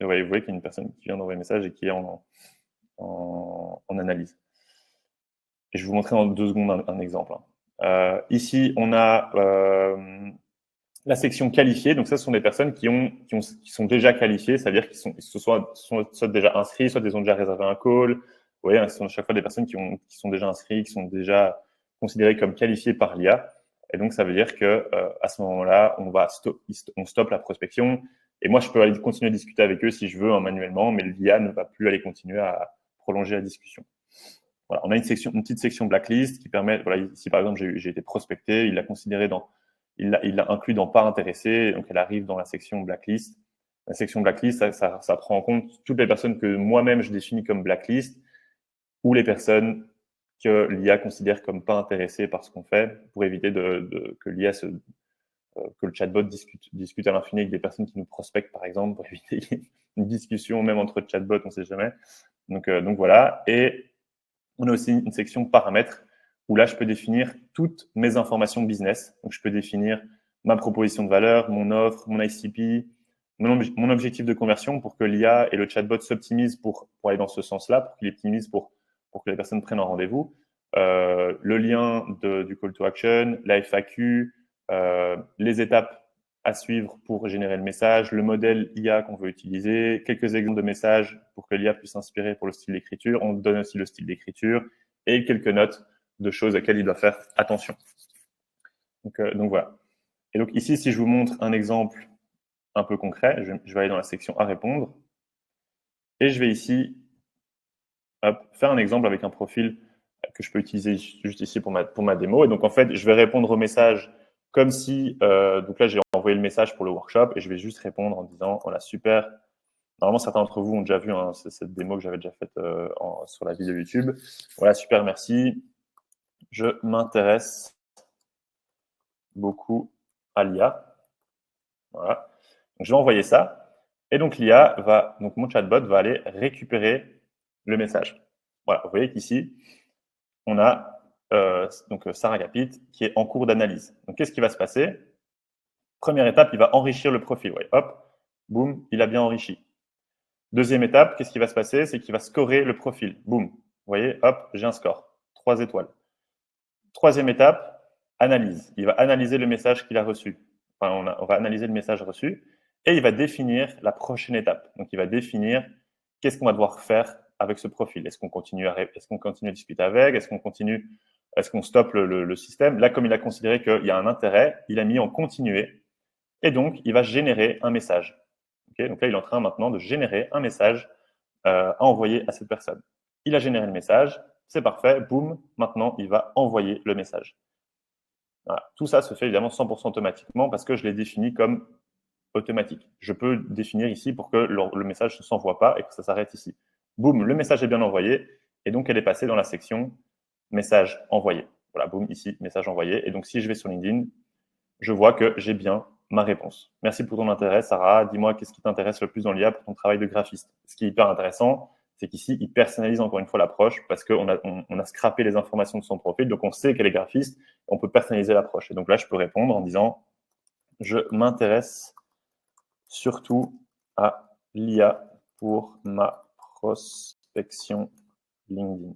A: Et vous voyez qu'il y a une personne qui vient d'envoyer un message et qui est en analyse. Et je vais vous montrer dans 2 secondes un exemple. Ici, on a la section qualifiée. Donc ça, ce sont des personnes qui sont déjà qualifiées, c'est-à-dire qu'ils sont soit déjà inscrits, soit ils ont déjà réservé un call. Vous voyez, ce sont à chaque fois des personnes qui sont déjà inscrits, qui sont déjà considérées comme qualifiées par l'IA. Et donc, ça veut dire que à ce moment-là, on stoppe la prospection. Et moi, je peux aller continuer à discuter avec eux si je veux, manuellement, mais l'IA ne va plus aller continuer à prolonger la discussion. Voilà, on a une petite section blacklist qui permet, voilà, ici par exemple, j'ai été prospecté, il l'a considéré il l'a inclus dans pas intéressé, donc elle arrive dans la section blacklist. La section blacklist, ça prend en compte toutes les personnes que moi-même je définis comme blacklist ou les personnes que l'IA considère comme pas intéressées par ce qu'on fait pour éviter que l'IA que le chatbot discute à l'infini avec des personnes qui nous prospectent, par exemple, pour éviter une discussion même entre chatbots, on ne sait jamais. Donc voilà. Et on a aussi une section paramètres où là, je peux définir toutes mes informations business. Donc, je peux définir ma proposition de valeur, mon offre, mon ICP, mon objectif de conversion pour que l'IA et le chatbot s'optimisent pour aller dans ce sens-là, pour qu'il optimise pour que les personnes prennent un rendez-vous. Le lien du call to action, la FAQ, les étapes à suivre pour générer le message, le modèle IA qu'on veut utiliser, quelques exemples de messages pour que l'IA puisse s'inspirer pour le style d'écriture. On donne aussi le style d'écriture et quelques notes de choses auxquelles il doit faire attention. Donc voilà. Et donc ici, si je vous montre un exemple un peu concret, je vais aller dans la section à répondre et je vais ici faire un exemple avec un profil que je peux utiliser juste ici pour ma démo. Et donc en fait, je vais répondre au message comme si, donc là j'ai envoyé le message pour le workshop et je vais juste répondre en disant voilà, super. Normalement, certains d'entre vous ont déjà vu cette démo que j'avais déjà faite sur la vidéo YouTube. Voilà, super, merci. Je m'intéresse beaucoup à l'IA. Voilà. Donc, je vais envoyer ça. Et donc, donc mon chatbot va aller récupérer le message. Voilà, vous voyez qu'ici, on a donc Sarah Capit qui est en cours d'analyse. Donc, qu'est-ce qui va se passer? Première étape, il va enrichir le profil. Ouais, hop, boum, il a bien enrichi. Deuxième étape, qu'est-ce qui va se passer? C'est qu'il va scorer le profil. Boum, vous voyez, hop, j'ai un score. 3 étoiles. Troisième étape, analyse. Il va analyser le message qu'il a reçu. Enfin, on va analyser le message reçu et il va définir la prochaine étape. Donc, il va définir qu'est-ce qu'on va devoir faire avec ce profil. Est-ce qu'on continue à discuter avec? Est-ce qu'on stoppe le système? Là, comme il a considéré qu'il y a un intérêt, il a mis en continuer et donc, il va générer un message. Okay, donc là, il est en train maintenant de générer un message à envoyer à cette personne. Il a généré le message, c'est parfait, boum, maintenant, il va envoyer le message. Voilà. Tout ça se fait évidemment 100% automatiquement parce que je l'ai défini comme automatique. Je peux définir ici pour que le message ne s'envoie pas et que ça s'arrête ici. Boum, le message est bien envoyé et donc elle est passée dans la section message envoyé. Voilà, boum, ici, message envoyé. Et donc, si je vais sur LinkedIn, je vois que j'ai bien ma réponse. Merci pour ton intérêt, Sarah. Dis-moi qu'est-ce qui t'intéresse le plus dans l'IA pour ton travail de graphiste. Ce qui est hyper intéressant, c'est qu'ici, il personnalise encore une fois l'approche parce qu'on a scrappé les informations de son profil, donc on sait qu'elle est graphiste, on peut personnaliser l'approche. Et donc là, je peux répondre en disant « Je m'intéresse surtout à l'IA pour ma prospection LinkedIn ».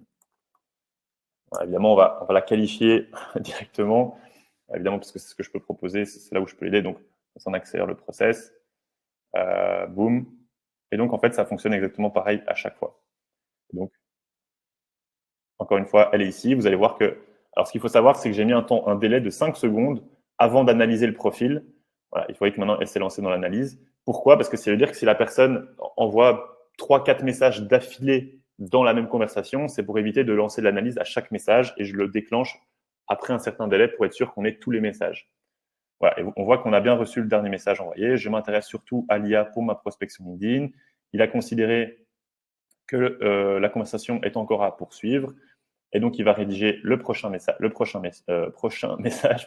A: Évidemment, on va la qualifier directement, évidemment, parce que c'est ce que je peux proposer, c'est là où je peux l'aider, donc ça en accélère le process. Boum. Et donc, en fait, ça fonctionne exactement pareil à chaque fois. Et donc, encore une fois, elle est ici. Vous allez voir que… Alors, ce qu'il faut savoir, c'est que j'ai mis un délai de 5 secondes avant d'analyser le profil. Voilà, il faudrait que maintenant, elle s'est lancée dans l'analyse. Pourquoi? Parce que ça veut dire que si la personne envoie 3-4 messages d'affilée dans la même conversation, c'est pour éviter de lancer l'analyse à chaque message et je le déclenche après un certain délai pour être sûr qu'on ait tous les messages. Voilà, et on voit qu'on a bien reçu le dernier message envoyé. Je m'intéresse surtout à l'IA pour ma prospection LinkedIn. Il a considéré que la conversation est encore à poursuivre. Et donc, il va rédiger le prochain message,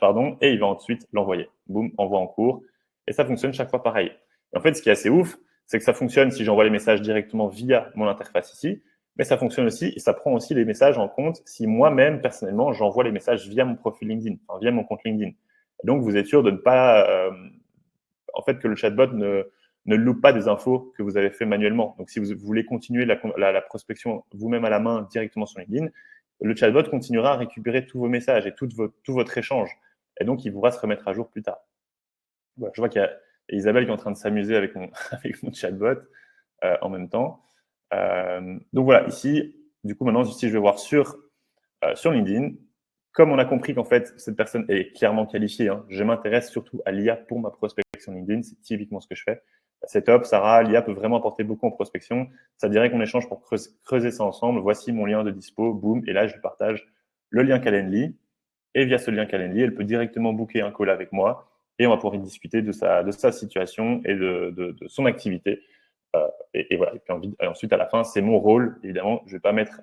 A: pardon, et il va ensuite l'envoyer. Boum, envoi en cours. Et ça fonctionne chaque fois pareil. Et en fait, ce qui est assez ouf, c'est que ça fonctionne si j'envoie les messages directement via mon interface ici, mais ça fonctionne aussi, et ça prend aussi les messages en compte si moi-même, personnellement, j'envoie les messages via mon profil LinkedIn, enfin, via mon compte LinkedIn. Et donc, vous êtes sûr de ne pas, en fait, que le chatbot ne loupe pas des infos que vous avez fait manuellement. Donc, si vous voulez continuer la prospection vous-même à la main directement sur LinkedIn, le chatbot continuera à récupérer tous vos messages et tout votre échange. Et donc, il pourra se remettre à jour plus tard. Voilà, je vois qu'il y a Isabelle qui est en train de s'amuser avec mon chatbot en même temps. Donc voilà, ici, du coup, maintenant, si je vais voir sur LinkedIn, comme on a compris qu'en fait, cette personne est clairement qualifiée, hein, je m'intéresse surtout à l'IA pour ma prospection LinkedIn, c'est typiquement ce que je fais. C'est top, Sarah, l'IA peut vraiment apporter beaucoup en prospection. Ça dirait qu'on échange pour creuser ça ensemble. Voici mon lien de dispo, boum, et là, je lui partage le lien Calendly. Et via ce lien Calendly, elle peut directement booker un call avec moi et on va pouvoir discuter de sa situation et de son activité. Et voilà. Et puis ensuite, à la fin, c'est mon rôle. Évidemment, je vais pas mettre,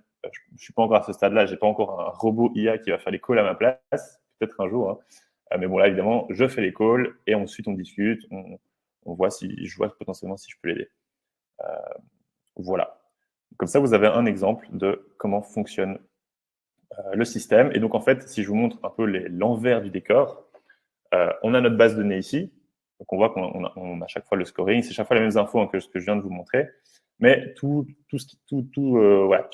A: je suis pas encore à ce stade-là, j'ai pas encore un robot IA qui va faire les calls à ma place. Peut-être un jour, hein. Mais bon, là, évidemment, je fais les calls et ensuite on discute, on voit je vois potentiellement si je peux l'aider. Voilà. Comme ça, vous avez un exemple de comment fonctionne le système. Et donc, en fait, si je vous montre un peu l'envers du décor, on a notre base de données ici. Donc, on voit qu'on a chaque fois le scoring. C'est chaque fois les mêmes infos, hein, que ce que je viens de vous montrer. Mais toutes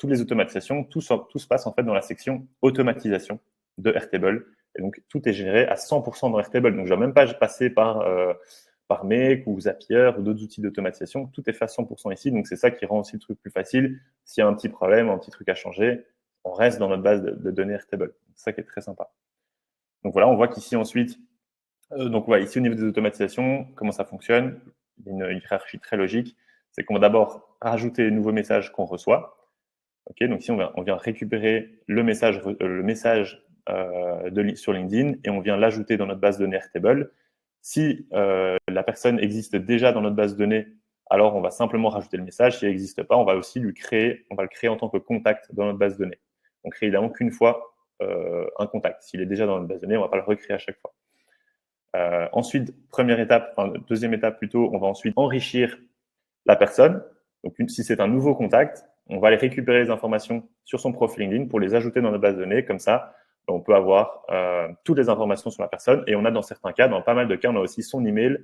A: les automatisations, tout se passe en fait dans la section automatisation de Airtable. Et donc, tout est généré à 100% dans Airtable. Donc, je ne dois même pas passer par Make ou Zapier ou d'autres outils d'automatisation. Tout est fait à 100% ici. Donc, c'est ça qui rend aussi le truc plus facile. S'il y a un petit problème, un petit truc à changer, on reste dans notre base de données Airtable. C'est ça qui est très sympa. Donc voilà, on voit qu'ici ensuite, donc voilà, ici au niveau des automatisations, comment ça fonctionne? Une hiérarchie très logique. C'est qu'on va d'abord rajouter les nouveaux messages qu'on reçoit. Okay, donc ici, on vient récupérer le message sur LinkedIn et on vient l'ajouter dans notre base de données Airtable. Si la personne existe déjà dans notre base de données, alors on va simplement rajouter le message. Si elle n'existe pas, on va aussi le créer en tant que contact dans notre base de données. On crée évidemment qu'une fois un contact. S'il est déjà dans notre base de données, on ne va pas le recréer à chaque fois. Ensuite, deuxième étape plutôt, on va ensuite enrichir la personne. Donc, si c'est un nouveau contact, on va aller récupérer les informations sur son profil LinkedIn pour les ajouter dans notre base de données. Comme ça, on peut avoir toutes les informations sur la personne. Et on a dans certains cas, dans pas mal de cas, on a aussi son email,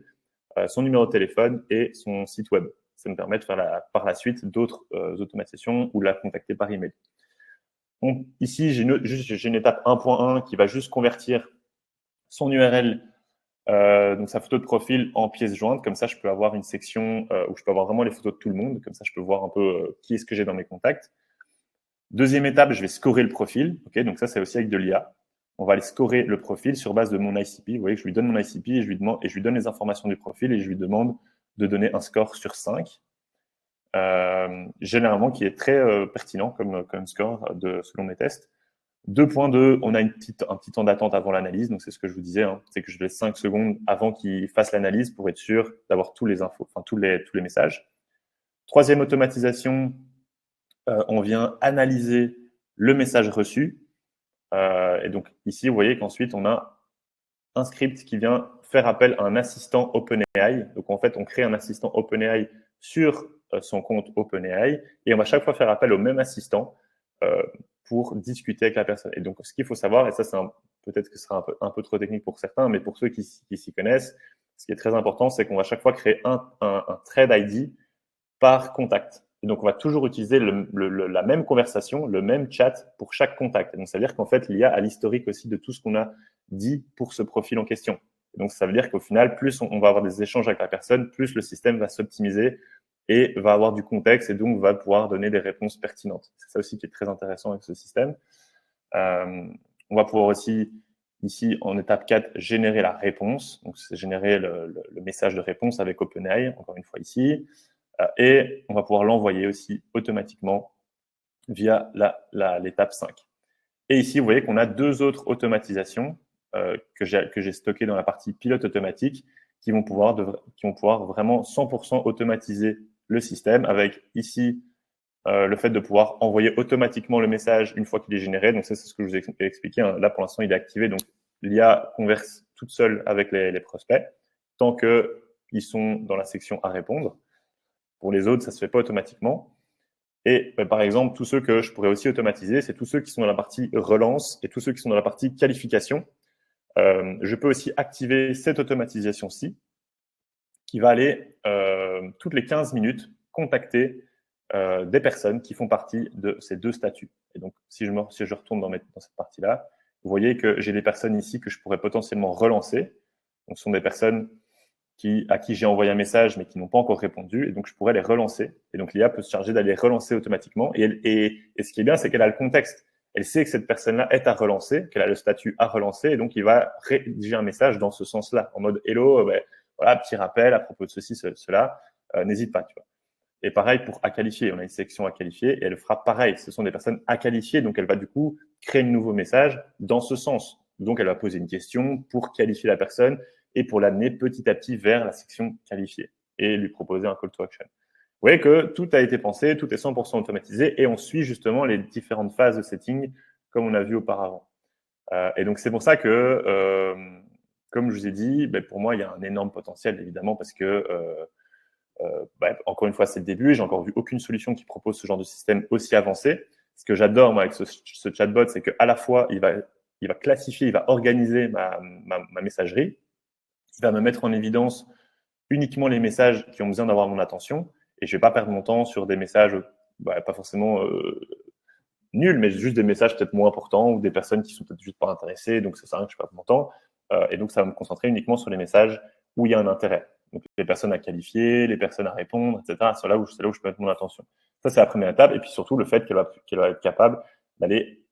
A: son numéro de téléphone et son site web. Ça nous permet de faire par la suite d'autres automatisations ou la contacter par email. Donc, ici, j'ai une étape 1.1 qui va juste convertir son URL, donc sa photo de profil en pièce jointe. Comme ça, je peux avoir une section où je peux avoir vraiment les photos de tout le monde. Comme ça, je peux voir un peu qui est-ce que j'ai dans mes contacts. Deuxième étape, je vais scorer le profil. Okay, donc ça, c'est aussi avec de l'IA. On va aller scorer le profil sur base de mon ICP. Vous voyez que je lui donne mon ICP et je lui donne les informations du profil et je lui demande de donner un score sur 5. Généralement, qui est très pertinent comme score selon mes tests. 2.2, on a un petit temps d'attente avant l'analyse, donc c'est ce que je vous disais, hein, c'est que je laisse 5 secondes avant qu'il fasse l'analyse pour être sûr d'avoir tous les infos, enfin tous les messages. Troisième automatisation, on vient analyser le message reçu. Et donc ici, vous voyez qu'ensuite, on a un script qui vient faire appel à un assistant OpenAI. Donc en fait, on crée un assistant OpenAI sur son compte OpenAI et on va chaque fois faire appel au même assistant pour discuter avec la personne. Et donc, ce qu'il faut savoir, et ça, c'est peut-être que ce sera un peu trop technique pour certains, mais pour ceux qui s'y connaissent, ce qui est très important, c'est qu'on va chaque fois créer un thread ID par contact. Et donc, on va toujours utiliser la même conversation, le même chat pour chaque contact. Et donc, ça veut dire qu'en fait, l'IA a l'historique aussi de tout ce qu'on a dit pour ce profil en question. Et donc, ça veut dire qu'au final, plus on va avoir des échanges avec la personne, plus le système va s'optimiser et va avoir du contexte et donc va pouvoir donner des réponses pertinentes. C'est ça aussi qui est très intéressant avec ce système. On va pouvoir aussi, ici, en étape 4, générer la réponse. Donc, c'est générer le message de réponse avec OpenAI, encore une fois ici. Et on va pouvoir l'envoyer aussi automatiquement via l'étape 5. Et ici, vous voyez qu'on a deux autres automatisations que j'ai stockées dans la partie pilote automatique qui vont pouvoir vraiment 100% automatiser le système avec ici le fait de pouvoir envoyer automatiquement le message une fois qu'il est généré. Donc ça, c'est ce que je vous ai expliqué. Hein. Là, pour l'instant, il est activé. Donc l'IA converse toute seule avec les prospects tant qu'ils sont dans la section à répondre. Pour les autres, ça ne se fait pas automatiquement. Et par exemple, tous ceux que je pourrais aussi automatiser, c'est tous ceux qui sont dans la partie relance et tous ceux qui sont dans la partie qualification. Je peux aussi activer cette automatisation-ci qui va aller toutes les 15 minutes contacter des personnes qui font partie de ces deux statuts. Et donc, si je retourne dans cette partie-là, vous voyez que j'ai des personnes ici que je pourrais potentiellement relancer. Donc, ce sont des personnes à qui j'ai envoyé un message mais qui n'ont pas encore répondu, et donc je pourrais les relancer. Et donc l'IA peut se charger d'aller relancer automatiquement. Et ce qui est bien, c'est qu'elle a le contexte. Elle sait que cette personne-là est à relancer, qu'elle a le statut à relancer, et donc il va rédiger un message dans ce sens-là, en mode hello, voilà, petit rappel à propos de ceci, cela, n'hésite pas, tu vois. Et pareil pour à qualifier, on a une section à qualifier, et elle fera pareil. Ce sont des personnes à qualifier, donc elle va du coup créer un nouveau message dans ce sens. Donc elle va poser une question pour qualifier la personne et pour l'amener petit à petit vers la section qualifiée et lui proposer un call to action. Vous voyez que tout a été pensé, tout est 100% automatisé et on suit justement les différentes phases de setting comme on a vu auparavant. Et donc c'est pour ça que, comme je vous ai dit, pour moi il y a un énorme potentiel évidemment parce que encore une fois c'est le début, j'ai encore vu aucune solution qui propose ce genre de système aussi avancé. Ce que j'adore moi avec ce chatbot, c'est qu'à la fois il va classifier, il va organiser ma messagerie, il va me mettre en évidence uniquement les messages qui ont besoin d'avoir mon attention et je ne vais pas perdre mon temps sur des messages pas forcément nuls, mais juste des messages peut-être moins importants ou des personnes qui sont peut-être juste pas intéressées, donc ça sert à rien que je perde mon temps. Et donc, ça va me concentrer uniquement sur les messages où il y a un intérêt. Donc, les personnes à qualifier, les personnes à répondre, etc. C'est là où je peux mettre mon attention. Ça, c'est la première étape. Et puis surtout, le fait qu'elle va être capable d'aller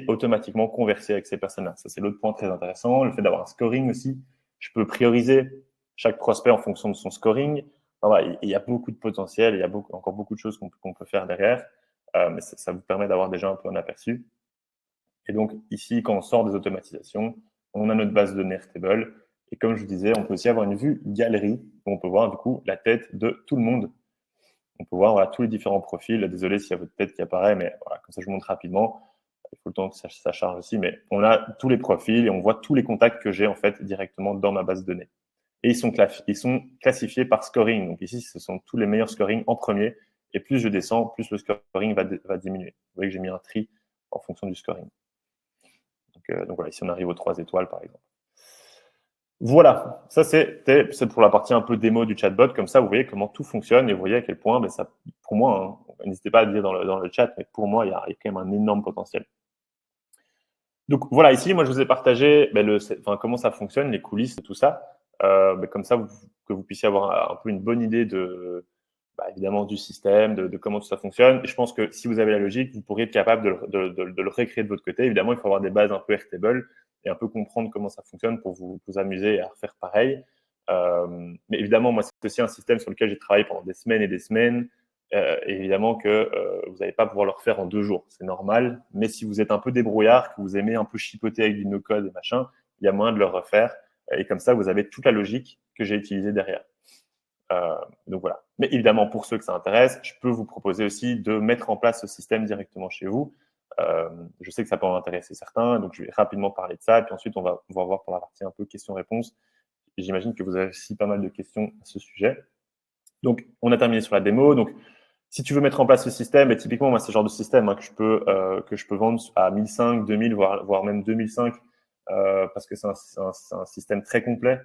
A: automatiquement converser avec ces personnes-là. Ça, c'est l'autre point très intéressant. Le fait d'avoir un scoring aussi. Je peux prioriser chaque prospect en fonction de son scoring. Enfin, voilà, il y a beaucoup de potentiel, il y a encore beaucoup de choses qu'on peut faire derrière. Mais ça vous permet d'avoir déjà un peu un aperçu. Et donc, ici, quand on sort des automatisations, on a notre base de données Airtable. Et comme je vous disais, on peut aussi avoir une vue galerie où on peut voir du coup la tête de tout le monde. On peut voir voilà, tous les différents profils. Désolé s'il y a votre tête qui apparaît, mais voilà, comme ça, je vous montre rapidement. Il faut le temps que ça charge aussi, mais on a tous les profils et on voit tous les contacts que j'ai en fait directement dans ma base de données. Et ils sont classifiés par scoring. Donc ici, ce sont tous les meilleurs scorings en premier. Et plus je descends, plus le scoring va diminuer. Vous voyez que j'ai mis un tri en fonction du scoring. Donc voilà, ici on arrive aux 3 étoiles par exemple. Voilà, ça c'est pour la partie un peu démo du chatbot. Comme ça, vous voyez comment tout fonctionne et vous voyez à quel point, ça, pour moi, hein, n'hésitez pas à le dire dans le chat, mais pour moi, il y a quand même un énorme potentiel. Donc voilà, ici, moi, je vous ai partagé comment ça fonctionne, les coulisses et tout ça. Comme ça, que vous puissiez avoir un peu une bonne idée évidemment du système, de comment tout ça fonctionne. Et je pense que si vous avez la logique, vous pourriez être capable de le recréer de votre côté. Évidemment, il faut avoir des bases un peu Airtable et un peu comprendre comment ça fonctionne pour vous amuser à refaire pareil. Mais évidemment, moi, c'est aussi un système sur lequel j'ai travaillé pendant des semaines et des semaines. Et évidemment que vous n'allez pas pouvoir le refaire en 2 jours. C'est normal. Mais si vous êtes un peu débrouillard, que vous aimez un peu chipoter avec du no-code et machin, il y a moyen de le refaire. Et comme ça, vous avez toute la logique que j'ai utilisée derrière. Donc voilà. Mais évidemment, pour ceux que ça intéresse, je peux vous proposer aussi de mettre en place ce système directement chez vous. Je sais que ça peut en intéresser certains, donc je vais rapidement parler de ça. Et puis ensuite, on va voir pour la partie un peu questions-réponses. J'imagine que vous avez aussi pas mal de questions à ce sujet. Donc, on a terminé sur la démo. Donc, si tu veux mettre en place ce système, et typiquement, moi, c'est le genre de système que je peux vendre à 1005, 2000, voire même 2005, parce que c'est un système très complet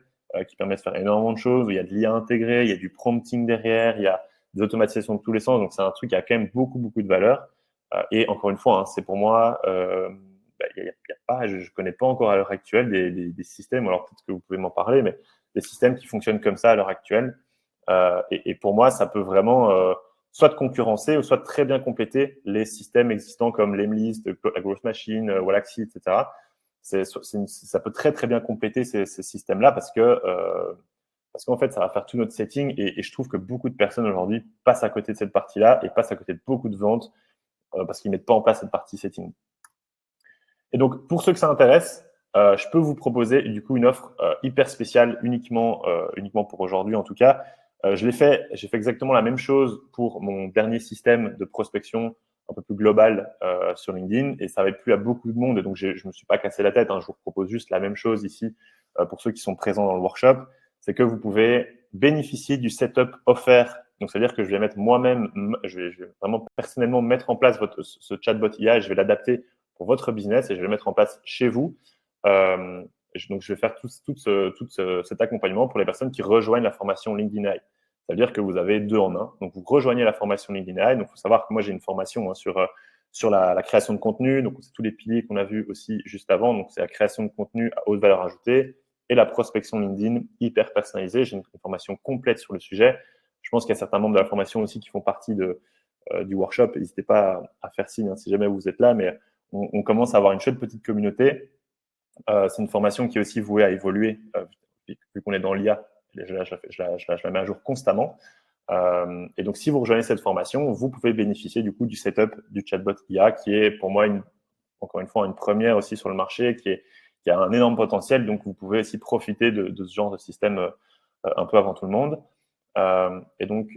A: qui permet de faire énormément de choses, où il y a de l'IA intégrée, il y a du prompting derrière, il y a des automatisations de tous les sens. Donc, c'est un truc qui a quand même beaucoup, beaucoup de valeur. Et encore une fois, c'est pour moi, il y a pas, je connais pas encore à l'heure actuelle des systèmes, alors peut-être que vous pouvez m'en parler, mais des systèmes qui fonctionnent comme ça à l'heure actuelle. Et pour moi, ça peut vraiment soit de concurrencer ou soit de très bien compléter les systèmes existants comme Lemlist, la Growth Machine, Wallaxy, etc. Ça peut très très bien compléter ces systèmes-là parce qu'en fait, ça va faire tout notre setting et je trouve que beaucoup de personnes aujourd'hui passent à côté de cette partie-là et passent à côté de beaucoup de ventes parce qu'ils mettent pas en place cette partie setting. Et donc, pour ceux que ça intéresse, je peux vous proposer du coup une offre hyper spéciale uniquement pour aujourd'hui en tout cas. J'ai fait exactement la même chose pour mon dernier système de prospection un peu plus global sur LinkedIn et ça avait plu à beaucoup de monde et donc je me suis pas cassé la tête. Je vous propose juste la même chose ici pour ceux qui sont présents dans le workshop. C'est que vous pouvez bénéficier du setup offert. Donc, c'est-à-dire que je vais mettre moi-même, je vais vraiment personnellement mettre en place ce chatbot IA et je vais l'adapter pour votre business et je vais le mettre en place chez vous. Donc, je vais faire tout cet accompagnement pour les personnes qui rejoignent la formation LinkedIn AI. Ça veut dire que vous avez 2 en 1. Donc, vous rejoignez la formation LinkedIn AI. Donc, il faut savoir que moi, j'ai une formation sur la création de contenu. Donc, c'est tous les piliers qu'on a vus aussi juste avant. Donc, c'est la création de contenu à haute valeur ajoutée et la prospection LinkedIn hyper personnalisée. J'ai une formation complète sur le sujet. Je pense qu'il y a certains membres de la formation aussi qui font partie du workshop. N'hésitez pas à faire signe si jamais vous êtes là, mais on commence à avoir une chouette petite communauté. C'est une formation qui est aussi vouée à évoluer, vu qu'on est dans l'IA. Je la mets à jour constamment. Et donc, si vous rejoignez cette formation, vous pouvez bénéficier du coup du setup du chatbot IA, qui est pour moi encore une fois une première aussi sur le marché, qui a un énorme potentiel. Donc, vous pouvez aussi profiter de ce genre de système un peu avant tout le monde. Et donc,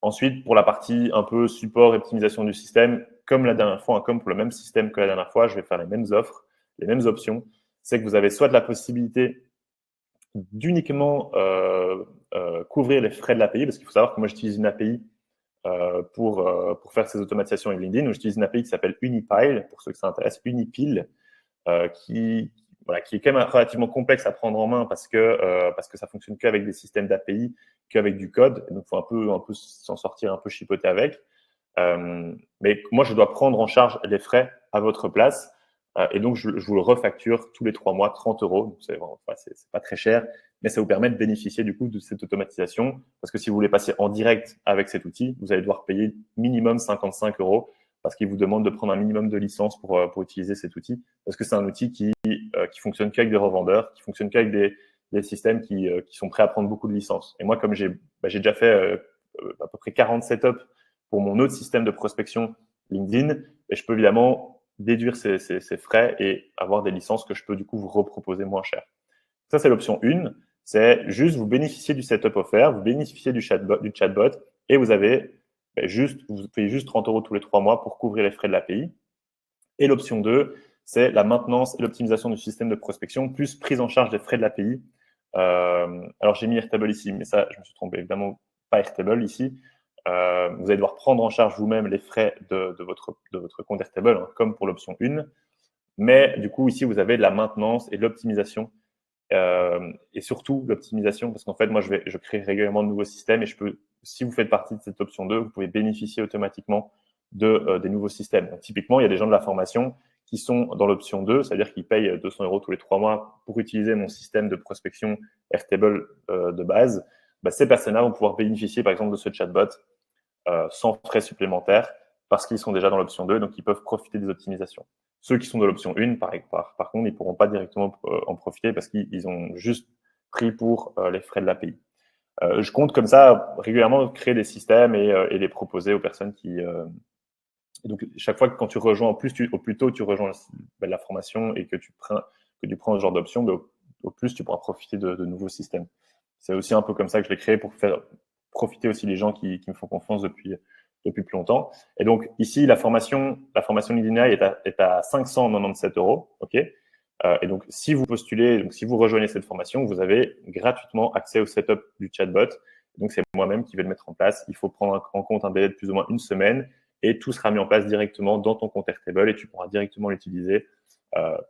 A: ensuite, pour la partie un peu support et optimisation du système, comme la dernière fois, comme pour le même système que la dernière fois, je vais faire les mêmes offres, les mêmes options. C'est que vous avez soit de la possibilité d'uniquement couvrir les frais de l'API, parce qu'il faut savoir que moi, j'utilise une API pour faire ces automatisations avec LinkedIn. Donc, j'utilise une API qui s'appelle Unipile, pour ceux que ça intéresse, Unipile, qui est quand même relativement complexe à prendre en main parce que ça fonctionne qu'avec des systèmes d'API, qu'avec du code. Et donc, il faut un peu s'en sortir, un peu chipoter avec. Mais moi, je dois prendre en charge les frais à votre place. Et donc, je vous le refacture tous les 3 mois, 30 €. Donc, c'est pas très cher, mais ça vous permet de bénéficier du coup de cette automatisation. Parce que si vous voulez passer en direct avec cet outil, vous allez devoir payer minimum 55 € parce qu'il vous demande de prendre un minimum de licence pour utiliser cet outil. Parce que c'est un outil qui fonctionne qu'avec des revendeurs, qui fonctionne qu'avec des systèmes qui sont prêts à prendre beaucoup de licences. Et moi, comme j'ai déjà fait à peu près 40 setups pour mon autre système de prospection LinkedIn, et je peux évidemment déduire ces frais et avoir des licences que je peux du coup vous reproposer moins cher. Ça, c'est l'option 1. C'est juste vous bénéficiez du setup offert, vous bénéficiez du chatbot et vous payez juste 30 € tous les 3 mois pour couvrir les frais de l'API. Et l'option 2, c'est la maintenance et l'optimisation du système de prospection plus prise en charge des frais de l'API. Alors, j'ai mis Airtable ici, mais ça, je me suis trompé. Évidemment, pas Airtable ici. Vous allez devoir prendre en charge vous-même les frais de votre compte Airtable, comme pour l'option 1. Mais du coup, ici, vous avez de la maintenance et de l'optimisation. Et surtout, l'optimisation, parce qu'en fait, moi, je crée régulièrement de nouveaux systèmes et si vous faites partie de cette option 2, vous pouvez bénéficier automatiquement des nouveaux systèmes. Donc, typiquement, il y a des gens de la formation qui sont dans l'option 2, c'est-à-dire qu'ils payent 200 € tous les 3 mois pour utiliser mon système de prospection Airtable de base. Ces personnes-là vont pouvoir bénéficier, par exemple, de ce chatbot sans frais supplémentaires parce qu'ils sont déjà dans l'option 2, donc ils peuvent profiter des optimisations. Ceux qui sont de l'option 1, par contre, ils ne pourront pas directement en profiter parce qu'ils ont juste pris pour les frais de l'API. Je compte comme ça régulièrement créer des systèmes et les proposer aux personnes qui... donc, chaque fois que quand tu rejoins, au plus tôt tu rejoins la formation et que tu prends ce genre d'option, au plus tu pourras profiter de nouveaux systèmes. C'est aussi un peu comme ça que je l'ai créé pour faire profiter aussi les gens qui me font confiance depuis plus longtemps. Et donc, ici, la formation LinkedIn AI est à 597 €. OK. Et donc, si vous postulez, donc si vous rejoignez cette formation, vous avez gratuitement accès au setup du chatbot. Donc, c'est moi-même qui vais le mettre en place. Il faut prendre en compte un délai de plus ou moins une semaine et tout sera mis en place directement dans ton compte Airtable et tu pourras directement l'utiliser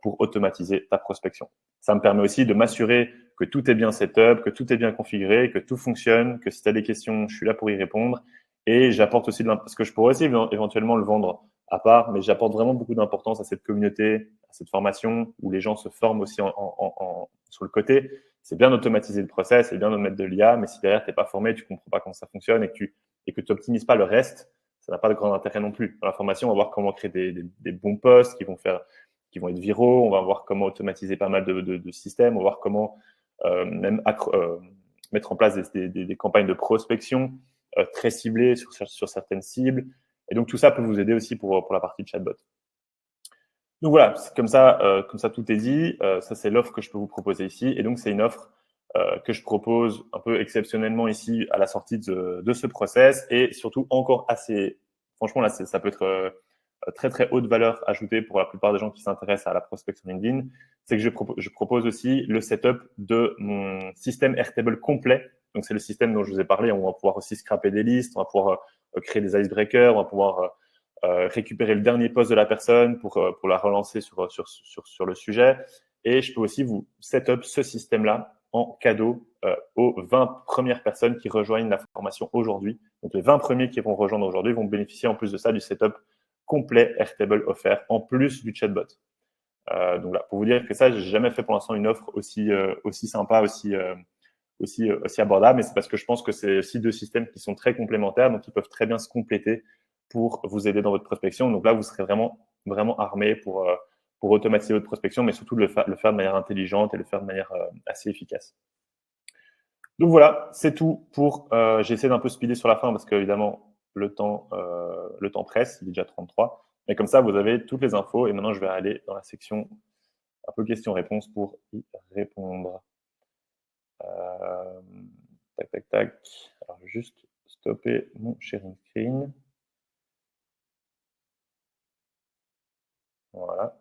A: pour automatiser ta prospection. Ça me permet aussi de m'assurer que tout est bien setup, que tout est bien configuré, que tout fonctionne, que si tu as des questions, je suis là pour y répondre. Et j'apporte aussi parce que je pourrais aussi éventuellement le vendre à part, mais j'apporte vraiment beaucoup d'importance à cette communauté, à cette formation où les gens se forment aussi sur le côté. C'est bien d'automatiser le process, c'est bien de mettre de l'IA, mais si derrière tu n'es pas formé, tu comprends pas comment ça fonctionne et que tu n'optimises pas le reste, ça n'a pas de grand intérêt non plus. Dans la formation, on va voir comment créer des bons posts qui vont être viraux, on va voir comment automatiser pas mal de systèmes, on va voir comment même mettre en place des campagnes de prospection très ciblées sur certaines cibles. Et donc, tout ça peut vous aider aussi pour la partie de chatbot. Donc voilà, comme ça, tout est dit. Ça, c'est l'offre que je peux vous proposer ici. Et donc, c'est une offre que je propose un peu exceptionnellement ici à la sortie de ce process et surtout encore assez, franchement, là, ça peut être très, très haute valeur ajoutée pour la plupart des gens qui s'intéressent à la prospection LinkedIn. C'est que je propose aussi le setup de mon système Airtable complet. Donc, c'est le système dont je vous ai parlé. On va pouvoir aussi scraper des listes, on va pouvoir créer des icebreakers, on va pouvoir récupérer le dernier post de la personne pour la relancer sur le sujet. Et je peux aussi vous setup ce système-là en cadeau aux 20 premières personnes qui rejoignent la formation aujourd'hui. Donc, les 20 premiers qui vont rejoindre aujourd'hui vont bénéficier en plus de ça du setup complet Airtable offert en plus du chatbot. Donc là, pour vous dire que ça, j'ai jamais fait pour l'instant une offre aussi sympa, aussi abordable, mais c'est parce que je pense que c'est aussi deux systèmes qui sont très complémentaires, donc ils peuvent très bien se compléter pour vous aider dans votre prospection. Donc là, vous serez vraiment, vraiment armé pour automatiser votre prospection, mais surtout le faire de manière intelligente et le faire de manière assez efficace. Donc voilà, c'est tout pour. J'ai essayé d'un peu speeder sur la fin parce qu'évidemment, le temps presse, il est déjà 33. Mais comme ça, vous avez toutes les infos. Et maintenant, je vais aller dans la section un peu questions-réponses pour y répondre. Tac, tac, tac. Alors, juste stopper mon sharing screen. Voilà.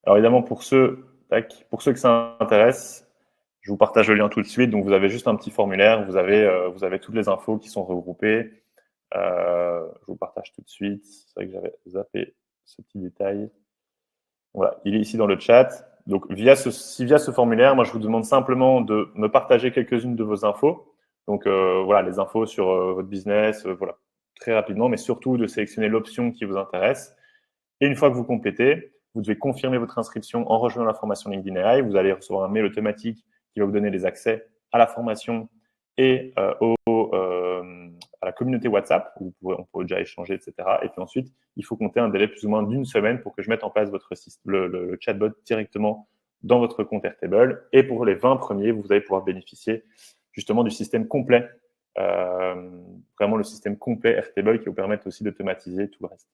A: Alors, évidemment, pour ceux que ça intéresse, je vous partage le lien tout de suite. Donc, vous avez juste un petit formulaire. Vous avez toutes les infos qui sont regroupées. Je vous partage tout de suite. C'est vrai que j'avais zappé ce petit détail. Voilà, il est ici dans le chat. Donc, via ce formulaire, moi, je vous demande simplement de me partager quelques-unes de vos infos. Donc, voilà, les infos sur votre business, voilà, très rapidement, mais surtout de sélectionner l'option qui vous intéresse. Et une fois que vous complétez, vous devez confirmer votre inscription en rejoignant la formation LinkedIn AI. Vous allez recevoir un mail automatique qui va vous donner les accès à la formation et à la communauté WhatsApp, où on peut déjà échanger, etc. Et puis ensuite, il faut compter un délai plus ou moins d'une semaine pour que je mette en place le chatbot directement dans votre compte Airtable. Et pour les 20 premiers, vous allez pouvoir bénéficier justement du système complet, vraiment le système complet Airtable qui vous permet aussi d'automatiser tout le reste.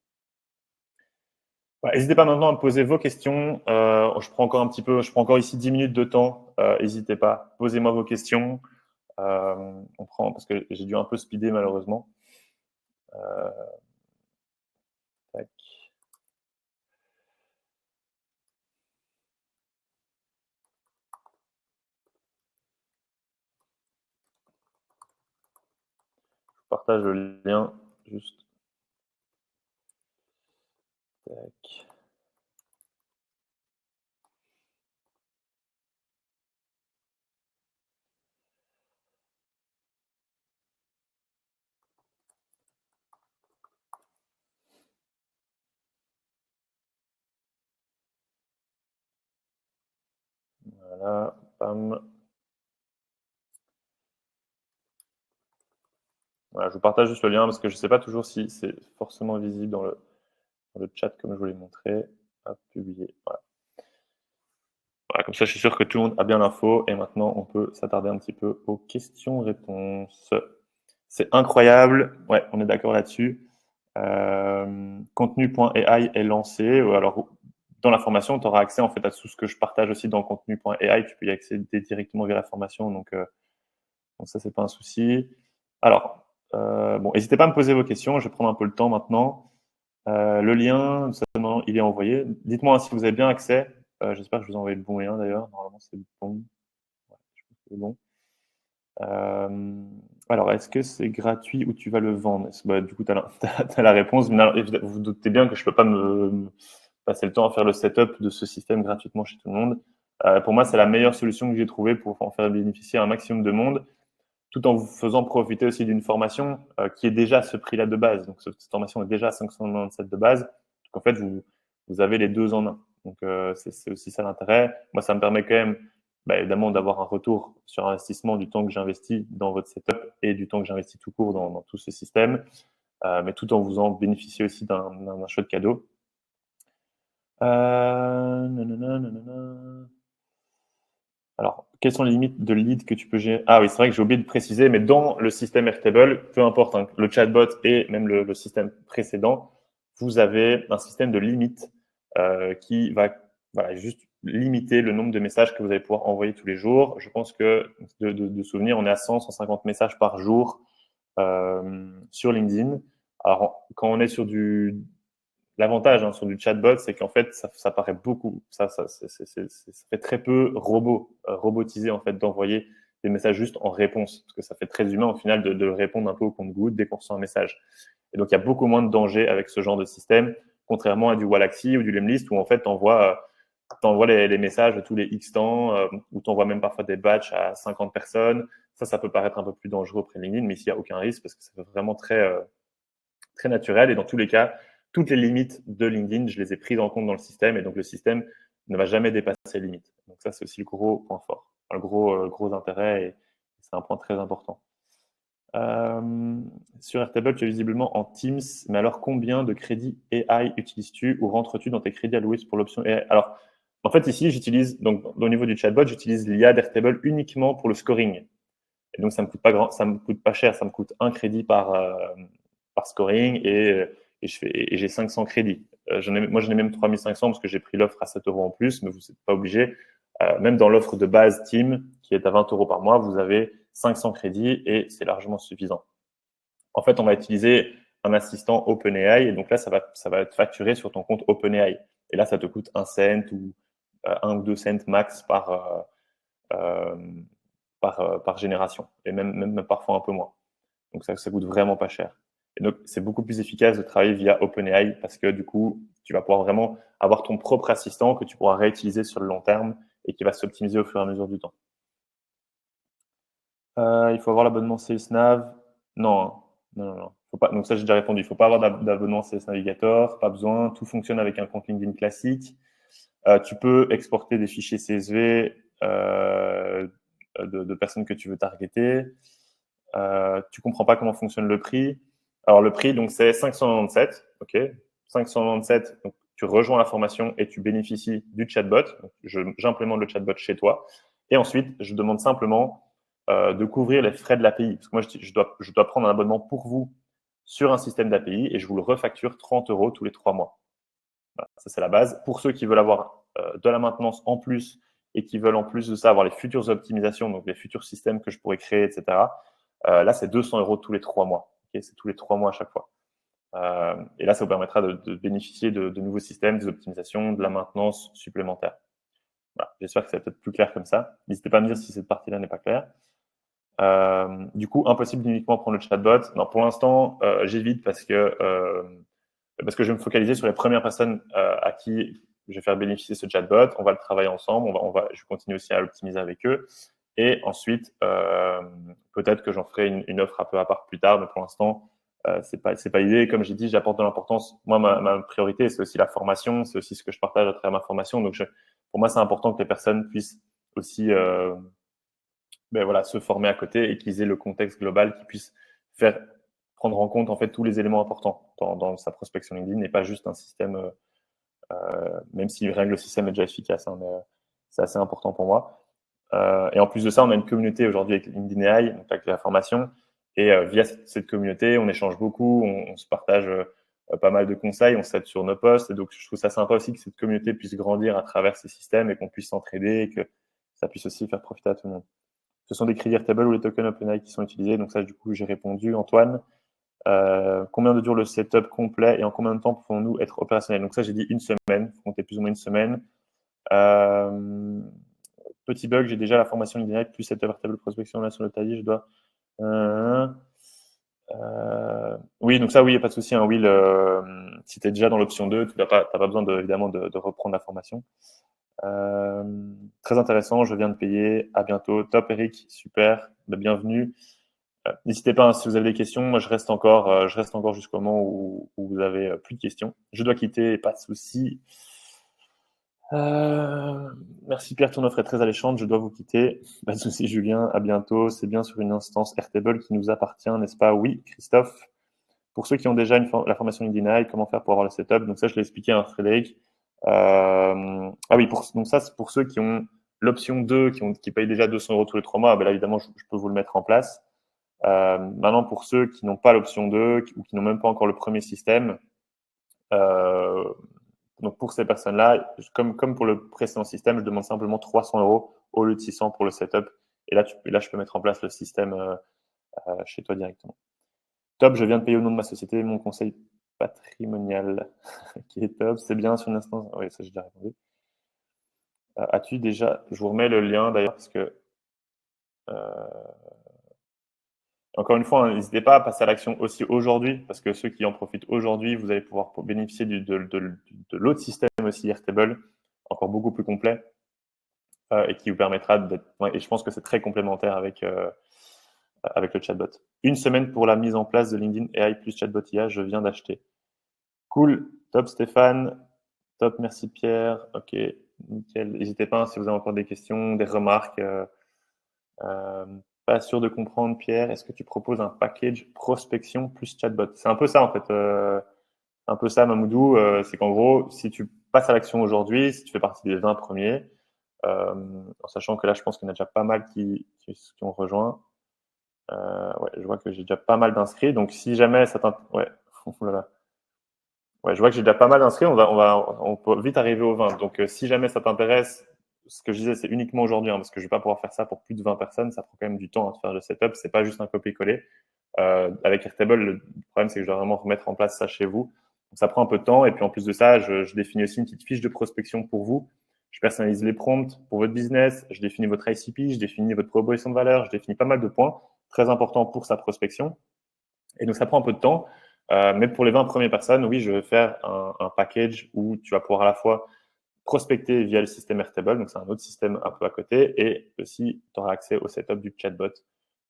A: N'hésitez pas maintenant à me poser vos questions. Je prends encore ici 10 minutes de temps. N'hésitez pas, posez-moi vos questions. On prend, parce que j'ai dû un peu speeder malheureusement. Tac. Je partage le lien juste. Tac. Voilà, pam. Voilà, je vous partage juste le lien parce que je ne sais pas toujours si c'est forcément visible dans le chat comme je vous l'ai montré. Hop, publier. Voilà. Voilà, comme ça, je suis sûr que tout le monde a bien l'info. Et maintenant, on peut s'attarder un petit peu aux questions-réponses. C'est incroyable. Ouais, on est d'accord là-dessus. Contenu.ai est lancé. Alors, dans la formation, tu auras accès en fait à tout ce que je partage aussi dans contenu.ai. Tu peux y accéder directement via la formation. Donc ça, c'est pas un souci. Alors, bon, n'hésitez pas à me poser vos questions. Je vais prendre un peu le temps maintenant. Le lien, seulement, il est envoyé. Dites-moi si vous avez bien accès. J'espère que je vous ai envoyé le bon lien d'ailleurs. Normalement, c'est bon. Ouais, je pense que c'est bon. Alors, est-ce que c'est gratuit ou tu vas le vendre? Bah, du coup, tu as la réponse. Mais alors, vous vous doutez bien que je peux pas me passer le temps à faire le setup de ce système gratuitement chez tout le monde. Pour moi, c'est la meilleure solution que j'ai trouvée pour en faire bénéficier un maximum de monde, tout en vous faisant profiter aussi d'une formation qui est déjà à ce prix-là de base. Donc, cette formation est déjà à 597 de base. Donc, en fait, vous avez les deux en un. Donc, c'est aussi ça l'intérêt. Moi, ça me permet quand même, bah, évidemment, d'avoir un retour sur investissement du temps que j'investis dans votre setup et du temps que j'investis tout court dans tout ce système, mais tout en vous en bénéficiez aussi d'un chouette cadeau. Nanana, nanana. Alors, quelles sont les limites de lead que tu peux gérer? Ah oui, c'est vrai que j'ai oublié de préciser, mais dans le système Airtable, peu importe hein, le chatbot et même le système précédent, vous avez un système de limite qui va voilà, juste limiter le nombre de messages que vous allez pouvoir envoyer tous les jours. Je pense que de souvenir, on est à 100, 150 messages par jour sur LinkedIn. Alors, quand on est sur l'avantage hein, sur du chatbot, c'est qu'en fait, ça paraît beaucoup, ça fait très peu robotisé en fait d'envoyer des messages juste en réponse, parce que ça fait très humain au final de répondre un peu au compte-goutte dès qu'on reçoit un message. Et donc, il y a beaucoup moins de danger avec ce genre de système, contrairement à du Wallaxy ou du Lemlist, où en fait, t'envoies les messages tous les X temps, où t'envoies même parfois des batchs à 50 personnes. Ça peut paraître un peu plus dangereux auprès de LinkedIn, mais ici, il n'y a aucun risque, parce que ça fait vraiment très naturel. Et dans tous les cas, toutes les limites de LinkedIn, je les ai prises en compte dans le système. Et donc, le système ne va jamais dépasser les limites. Donc, ça, c'est aussi le gros point fort, un gros intérêt. Et c'est un point très important. Sur Airtable, tu es visiblement en Teams. Mais alors, combien de crédits AI utilises-tu ou rentres-tu dans tes crédits alloués pour l'option AI? Alors, en fait, ici, j'utilise, donc, au niveau du chatbot, j'utilise l'IA d'Airtable uniquement pour le scoring. Et donc, ça me coûte pas cher. Ça me coûte un crédit par scoring et j'ai 500 crédits. Moi, j'en ai même 3500 parce que j'ai pris l'offre à 7 euros en plus, mais vous n'êtes pas obligé. Même dans l'offre de base Team, qui est à 20 euros par mois, vous avez 500 crédits et c'est largement suffisant. En fait, on va utiliser un assistant OpenAI et donc là, ça va être facturé sur ton compte OpenAI. Et là, ça te coûte 1 cent ou 1 ou 2 cents max par génération et même parfois un peu moins. Donc ça coûte vraiment pas cher. Et donc c'est beaucoup plus efficace de travailler via OpenAI parce que du coup, tu vas pouvoir vraiment avoir ton propre assistant que tu pourras réutiliser sur le long terme et qui va s'optimiser au fur et à mesure du temps. Il faut avoir l'abonnement CS Nav. Non, hein. Non. Faut pas, donc ça, j'ai déjà répondu. Il ne faut pas avoir d'abonnement CS Navigator, pas besoin. Tout fonctionne avec un compte LinkedIn classique. Tu peux exporter des fichiers CSV de personnes que tu veux targeter. Tu comprends pas comment fonctionne le prix. Alors le prix, donc c'est 597, ok. 597, donc tu rejoins la formation et tu bénéficies du chatbot. J'implémente le chatbot chez toi. Et ensuite, je demande simplement de couvrir les frais de l'API. Parce que moi, je dois prendre un abonnement pour vous sur un système d'API et je vous le refacture 30 euros tous les 3 mois. Voilà, ça, c'est la base. Pour ceux qui veulent avoir de la maintenance en plus et qui veulent en plus de ça avoir les futures optimisations, donc les futurs systèmes que je pourrais créer, etc., là, c'est 200 euros tous les 3 mois. Okay, c'est tous les 3 mois à chaque fois. Et là, ça vous permettra de bénéficier de nouveaux systèmes, des optimisations, de la maintenance supplémentaire. Voilà. J'espère que c'est peut-être plus clair comme ça. N'hésitez pas à me dire si cette partie-là n'est pas claire. Du coup, impossible d'uniquement prendre le chatbot. Non, pour l'instant, j'évite parce que je vais me focaliser sur les premières personnes à qui je vais faire bénéficier ce chatbot. On va le travailler ensemble. Je vais continuer aussi à l'optimiser avec eux. Et ensuite, peut-être que j'en ferai une offre un peu à part plus tard, mais pour l'instant, c'est pas l'idée. Comme j'ai dit, j'apporte de l'importance. Moi, ma priorité, c'est aussi la formation, c'est aussi ce que je partage à travers ma formation. Donc, pour moi, c'est important que les personnes puissent aussi voilà, se former à côté et qu'ils aient le contexte global, qu'ils puissent faire prendre en compte en fait tous les éléments importants dans sa prospection LinkedIn et pas juste un système, même si rien que le système est déjà efficace, hein, mais c'est assez important pour moi. Et en plus de ça, on a une communauté aujourd'hui avec LinkedIn AI, donc avec la formation, et via cette communauté, on échange beaucoup, on se partage pas mal de conseils, on s'aide sur nos posts, et donc je trouve ça sympa aussi que cette communauté puisse grandir à travers ces systèmes et qu'on puisse s'entraider et que ça puisse aussi faire profiter à tout le monde. Ce sont des crédits Airtable ou les tokens OpenAI qui sont utilisés. Donc ça, du coup, j'ai répondu. Antoine, combien de dure le setup complet et en combien de temps pouvons-nous être opérationnels? Donc ça, j'ai dit une semaine. Il faut compter plus ou moins une semaine. Petit bug, j'ai déjà la formation LinkedIn plus setup Airtable prospection là sur le taillis. Je dois Euh, oui, donc ça, oui, il n'y a pas de souci. Hein, oui, si tu es déjà dans l'option 2, tu n'as pas besoin évidemment de reprendre la formation. Euh, Très intéressant, je viens de payer. À bientôt. Top, Eric, super. Bienvenue. N'hésitez pas, hein, si vous avez des questions. Moi, je reste encore jusqu'au moment où vous avez plus de questions. Je dois quitter, pas de souci. Merci Pierre, ton offre est très alléchante. Je dois vous quitter. Pas de souci, Julien. À bientôt. C'est bien sur une instance Airtable qui nous appartient, n'est-ce pas? Oui, Christophe. Pour ceux qui ont déjà la formation LinkedIn, comment faire pour avoir le setup? Donc ça, je l'ai expliqué à Frédéric. Ah oui, donc ça, c'est pour ceux qui ont l'option 2, qui payent déjà 200 euros tous les 3 mois. Ben là, évidemment, je peux vous le mettre en place. Maintenant, pour ceux qui n'ont pas l'option 2 ou qui n'ont même pas encore le premier système, donc pour ces personnes-là, comme pour le précédent système, je demande simplement 300 euros au lieu de 600 pour le setup. Et là, je peux mettre en place le système chez toi directement. Top, je viens de payer au nom de ma société mon conseil patrimonial qui est top. C'est bien sur une instance. Oui, ça j'ai déjà répondu. As-tu déjà. Je vous remets le lien d'ailleurs parce que. Encore une fois, hein, n'hésitez pas à passer à l'action aussi aujourd'hui parce que ceux qui en profitent aujourd'hui, vous allez pouvoir bénéficier de l'autre système aussi Airtable, encore beaucoup plus complet et qui vous permettra d'être. Ouais, et je pense que c'est très complémentaire avec le chatbot. Une semaine pour la mise en place de LinkedIn AI plus chatbot IA, je viens d'acheter. Cool, top Stéphane, top, merci Pierre. Ok, nickel. N'hésitez pas hein, si vous avez encore des questions, des remarques. Euh, Pas sûr de comprendre Pierre. Est-ce que tu proposes un package prospection plus chatbot? C'est un peu ça en fait. Un peu ça Mamoudou. C'est qu'en gros, si tu passes à l'action aujourd'hui, si tu fais partie des 20 premiers, en sachant que là, je pense qu'il y en a déjà pas mal qui ont rejoint. Ouais, je vois que j'ai déjà pas mal d'inscrits. Donc si jamais ça t'intéresse. Ouais. Voilà. Ouais, je vois que j'ai déjà pas mal d'inscrits. On peut vite arriver aux 20. Donc, si jamais ça t'intéresse, ce que je disais, c'est uniquement aujourd'hui, hein, parce que je vais pas pouvoir faire ça pour plus de 20 personnes. Ça prend quand même du temps à faire le setup. C'est pas juste un copier-coller. Avec Airtable, le problème, c'est que je dois vraiment remettre en place ça chez vous. Donc, ça prend un peu de temps. Et puis, en plus de ça, je définis aussi une petite fiche de prospection pour vous. Je personnalise les prompts pour votre business. Je définis votre ICP. Je définis votre proposition de valeur. Je définis pas mal de points très importants pour sa prospection. Et donc, ça prend un peu de temps. Mais pour les 20 premières personnes, oui, je vais faire un package où tu vas pouvoir à la fois prospecter via le système Airtable, donc c'est un autre système un peu à côté, et aussi tu auras accès au setup du chatbot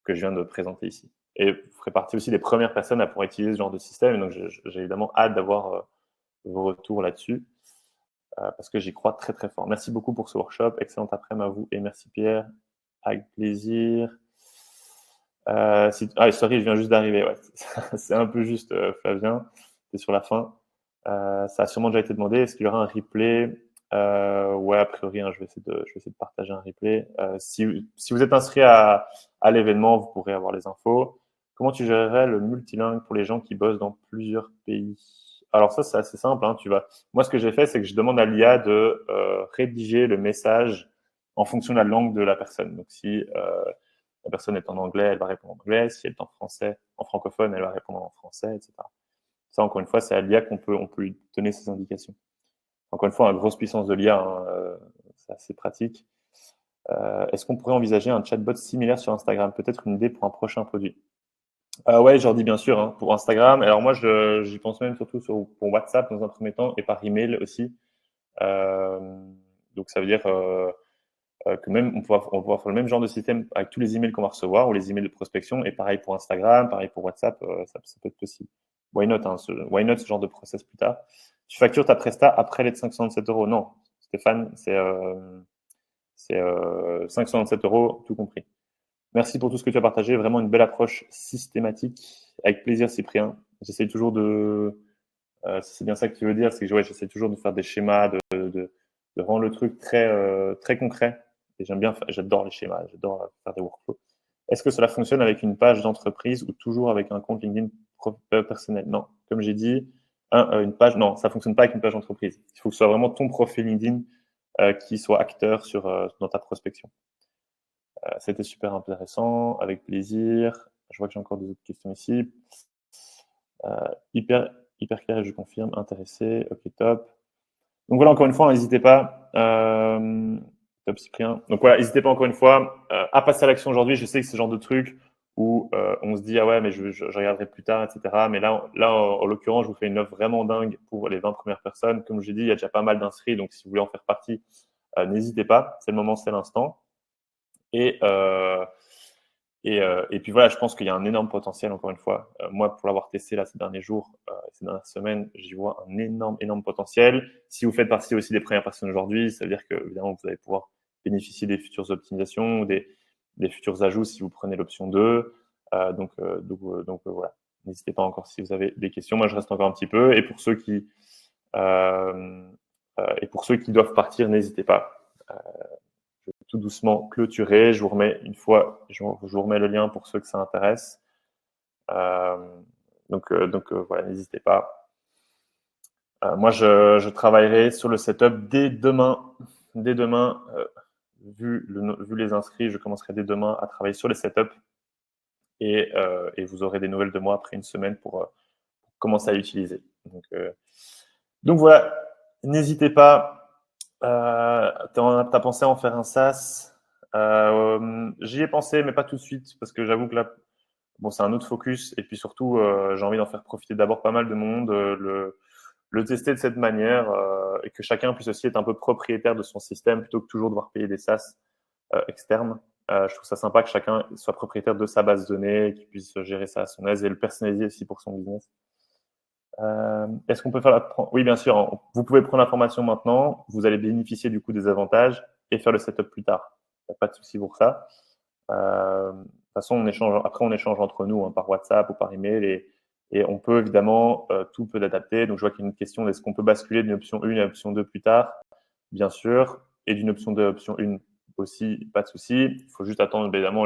A: que je viens de présenter ici. Et vous ferez partie aussi des premières personnes à pouvoir utiliser ce genre de système, et donc j'ai évidemment hâte d'avoir vos retours là-dessus, parce que j'y crois très très fort. Merci beaucoup pour ce workshop, excellent après-midi à vous, et merci Pierre, avec plaisir. Sorry, je viens juste d'arriver. Ouais. C'est un peu juste, Flavien. C'est sur la fin. Ça a sûrement déjà été demandé. Est-ce qu'il y aura un replay? Ouais, a priori, hein, je vais essayer de partager un replay. Si vous êtes inscrit à l'événement, vous pourrez avoir les infos. Comment tu gérerais le multilingue pour les gens qui bossent dans plusieurs pays? Alors ça, c'est assez simple. Hein, Moi, ce que j'ai fait, c'est que je demande à l'IA de rédiger le message en fonction de la langue de la personne. Donc, si la personne est en anglais, elle va répondre en anglais. Si elle est en français, en francophone, elle va répondre en français, etc. Ça, encore une fois, c'est à l'IA on peut lui donner ces indications. Encore une fois, la grosse puissance de l'IA, hein, c'est assez pratique. Est-ce qu'on pourrait envisager un chatbot similaire sur Instagram? Peut-être une idée pour un prochain produit. Ouais, je leur dis bien sûr, hein, pour Instagram. Alors moi, j'y pense même surtout pour WhatsApp dans un premier temps et par email aussi. Donc ça veut dire que même on va faire le même genre de système avec tous les emails qu'on va recevoir ou les emails de prospection et pareil pour Instagram, pareil pour WhatsApp, ça peut être possible. Why not, hein, ce genre de process plus tard. Tu factures ta presta après les 597 euros? Non, Stéphane, c'est 597 euros tout compris. Merci pour tout ce que tu as partagé. Vraiment une belle approche systématique. Avec plaisir, Cyprien. J'essaie toujours c'est bien ça que tu veux dire, c'est que ouais, j'essaie toujours de faire des schémas, de rendre le truc très concret. Et j'adore les schémas, j'adore faire des workflows. Est-ce que cela fonctionne avec une page d'entreprise ou toujours avec un compte LinkedIn personnel? Non, comme j'ai dit, une page, non, ça fonctionne pas avec une page d'entreprise. Il faut que ce soit vraiment ton profil LinkedIn qui soit acteur dans ta prospection. C'était super intéressant, avec plaisir. Je vois que j'ai encore des autres questions ici. Hyper clair, je confirme, intéressé, ok, top. Donc voilà, encore une fois, n'hésitez pas. Top Cyprien. Donc voilà, n'hésitez pas encore une fois à passer à l'action aujourd'hui. Je sais que c'est ce genre de truc où on se dit, ah ouais, mais je regarderai plus tard, etc. Mais là en l'occurrence, je vous fais une offre vraiment dingue pour les 20 premières personnes. Comme je l'ai dit, il y a déjà pas mal d'inscrits, donc si vous voulez en faire partie, n'hésitez pas. C'est le moment, c'est l'instant. Et, et puis voilà, je pense qu'il y a un énorme potentiel, encore une fois. Moi, pour l'avoir testé là ces derniers jours, ces dernières semaines, j'y vois un énorme potentiel. Si vous faites partie aussi des premières personnes aujourd'hui, ça veut dire que évidemment, vous allez pouvoir bénéficier des futures optimisations ou des futurs ajouts si vous prenez l'option 2. Donc voilà, n'hésitez pas encore si vous avez des questions. Moi, je reste encore un petit peu. Et pour ceux qui doivent partir, n'hésitez pas. Je vais tout doucement clôturer. Je vous remets je vous remets le lien pour ceux que ça intéresse. Voilà, n'hésitez pas. Moi, je travaillerai sur le setup dès demain. Dès demain, vu les inscrits, je commencerai dès demain à travailler sur les setups et vous aurez des nouvelles de moi après une semaine pour commencer à l'utiliser. Donc voilà, n'hésitez pas. T'as pensé à en faire un SaaS? J'y ai pensé, mais pas tout de suite, parce que j'avoue que là, bon, c'est un autre focus, et puis surtout, j'ai envie d'en faire profiter d'abord pas mal de monde, le tester de cette manière, et que chacun puisse aussi être un peu propriétaire de son système plutôt que toujours devoir payer des SaaS externes. Je trouve ça sympa que chacun soit propriétaire de sa base de données, qu'il puisse gérer ça à son aise et le personnaliser aussi pour son business. Est-ce qu'on peut faire Oui, bien sûr. Vous pouvez prendre l'information maintenant. Vous allez bénéficier du coup des avantages et faire le setup plus tard. Il n'y a pas de souci pour ça. De toute façon, après, on échange entre nous hein, par WhatsApp ou par email et on peut évidemment, tout peut l'adapter. Donc, je vois qu'il y a une question, est-ce qu'on peut basculer d'une option 1 à option 2 plus tard? Bien sûr. Et d'une option 2 à option 1 aussi, pas de souci. Il faut juste attendre évidemment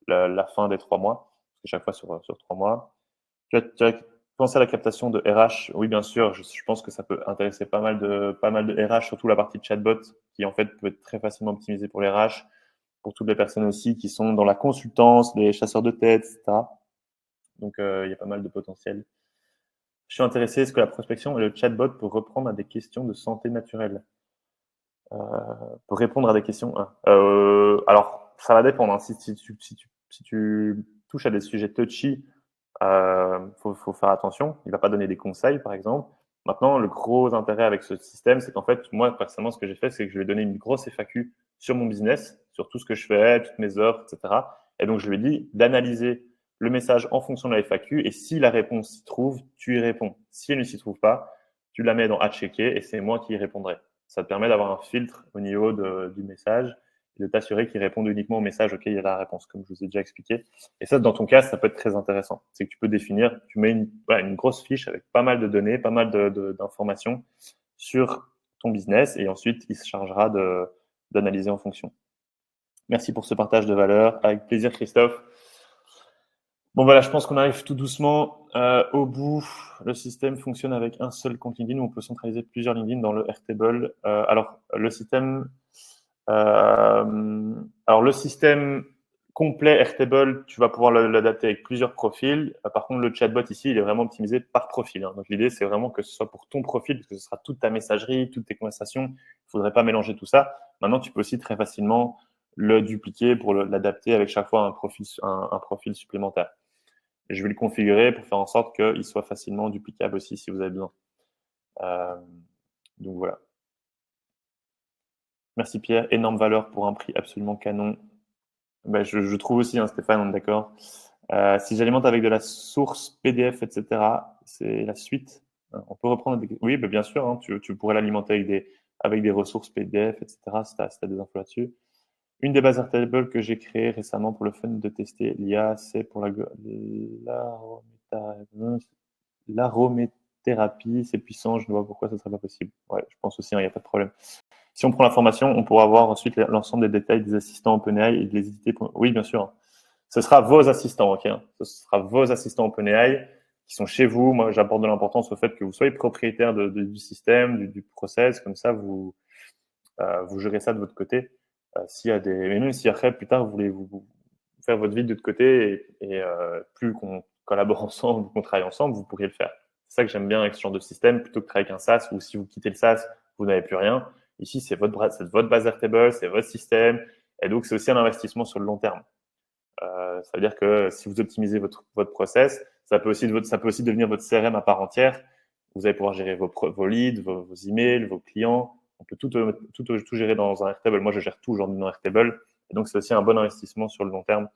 A: la fin des 3 mois. Parce que chaque fois sur 3 mois. Tu as pensé à la captation de RH? Oui, bien sûr. Je pense que ça peut intéresser pas mal de RH, surtout la partie chatbot, qui en fait peut être très facilement optimisée pour les RH, pour toutes les personnes aussi qui sont dans la consultance, les chasseurs de tête, etc. Donc, il y a pas mal de potentiel. Je suis intéressé, est-ce que la prospection et le chatbot peut reprendre à des questions de santé naturelle? Pour répondre à des questions. Alors, ça va dépendre. Hein. Si tu touches à des sujets touchy, faut faire attention. Il va pas donner des conseils, par exemple. Maintenant, le gros intérêt avec ce système, c'est qu'en fait, moi, personnellement, ce que j'ai fait, c'est que je lui ai donné une grosse FAQ sur mon business, sur tout ce que je fais, toutes mes offres, etc. Et donc, je lui ai dit d'analyser le message en fonction de la FAQ. Et si la réponse s'y trouve, tu y réponds. Si elle ne s'y trouve pas, tu la mets dans à checker et c'est moi qui y répondrai. Ça te permet d'avoir un filtre au niveau du message et de t'assurer qu'il réponde uniquement au message auquel il y a la réponse, comme je vous ai déjà expliqué. Et ça, dans ton cas, ça peut être très intéressant. C'est que tu peux définir, tu mets une grosse fiche avec pas mal de données, pas mal d'informations sur ton business et ensuite, il se chargera d'analyser en fonction. Merci pour ce partage de valeur. Avec plaisir, Christophe. Bon, voilà, je pense qu'on arrive tout doucement au bout. Le système fonctionne avec un seul compte LinkedIn où on peut centraliser plusieurs LinkedIn dans le Airtable. Alors, le système complet Airtable, tu vas pouvoir l'adapter avec plusieurs profils. Par contre, le chatbot ici, il est vraiment optimisé par profil. Hein. Donc, l'idée, c'est vraiment que ce soit pour ton profil, parce que ce sera toute ta messagerie, toutes tes conversations. Il ne faudrait pas mélanger tout ça. Maintenant, tu peux aussi très facilement le dupliquer pour l'adapter avec chaque fois un profil supplémentaire. Et je vais le configurer pour faire en sorte qu'il soit facilement duplicable aussi si vous avez besoin. Donc voilà. Merci Pierre, énorme valeur pour un prix absolument canon. Ben, je trouve aussi, hein, Stéphane, on est d'accord. Si j'alimente avec de la source PDF, etc., c'est la suite. On peut reprendre des... Oui, ben, bien sûr, hein, tu pourrais l'alimenter avec des ressources PDF, etc., si tu as des infos là-dessus. Une des bases Airtable que j'ai créées récemment pour le fun de tester l'IA, c'est pour l'arométhérapie. C'est puissant, je ne vois pourquoi ce ne serait pas possible. Ouais, je pense aussi, il n'y a pas de problème. Si on prend l'information, on pourra voir ensuite l'ensemble des détails des assistants OpenAI et de les éditer. Oui, bien sûr. Ce sera vos assistants, ok. Ce sera vos assistants OpenAI qui sont chez vous. Moi, j'apporte de l'importance au fait que vous soyez propriétaire du système, du process. Comme ça, vous gérez ça de votre côté. Mais même si après, plus tard, vous voulez vous faire votre vie de l'autre côté et plus qu'on collabore ensemble, qu'on travaille ensemble, vous pourriez le faire. C'est ça que j'aime bien avec ce genre de système, plutôt que de travailler avec un SaaS où si vous quittez le SaaS, vous n'avez plus rien. Ici, c'est votre base Airtable, c'est votre système. Et donc, c'est aussi un investissement sur le long terme. Ça veut dire que si vous optimisez votre process, ça peut aussi devenir votre CRM à part entière. Vous allez pouvoir gérer vos leads, vos emails, vos clients. On peut tout gérer dans un Airtable. Moi, je gère tout aujourd'hui dans Airtable. Et donc, c'est aussi un bon investissement sur le long terme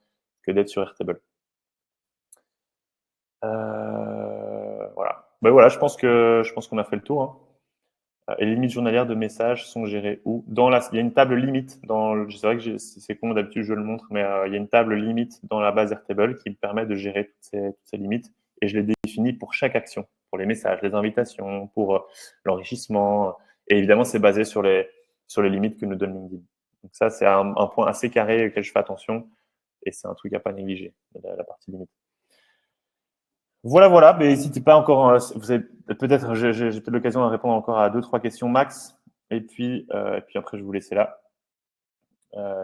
A: que d'être sur Airtable. Voilà. Ben voilà, je pense qu'on a fait le tour. Hein. Et les limites journalières de messages sont gérées où? Il y a une table limite. C'est vrai que c'est con, d'habitude je le montre, mais il y a une table limite dans la base Airtable qui me permet de gérer toutes ces limites. Et je les définis pour chaque action, pour les messages, les invitations, pour l'enrichissement. Et évidemment, c'est basé sur les limites que nous donne LinkedIn. Donc ça, c'est un point assez carré auquel je fais attention. Et c'est un truc à pas négliger, la partie limite. Voilà, mais n'hésitez pas encore. Vous avez peut-être, j'ai peut-être l'occasion de répondre encore à 2-3 questions max. Et puis après, je vais vous laisser là.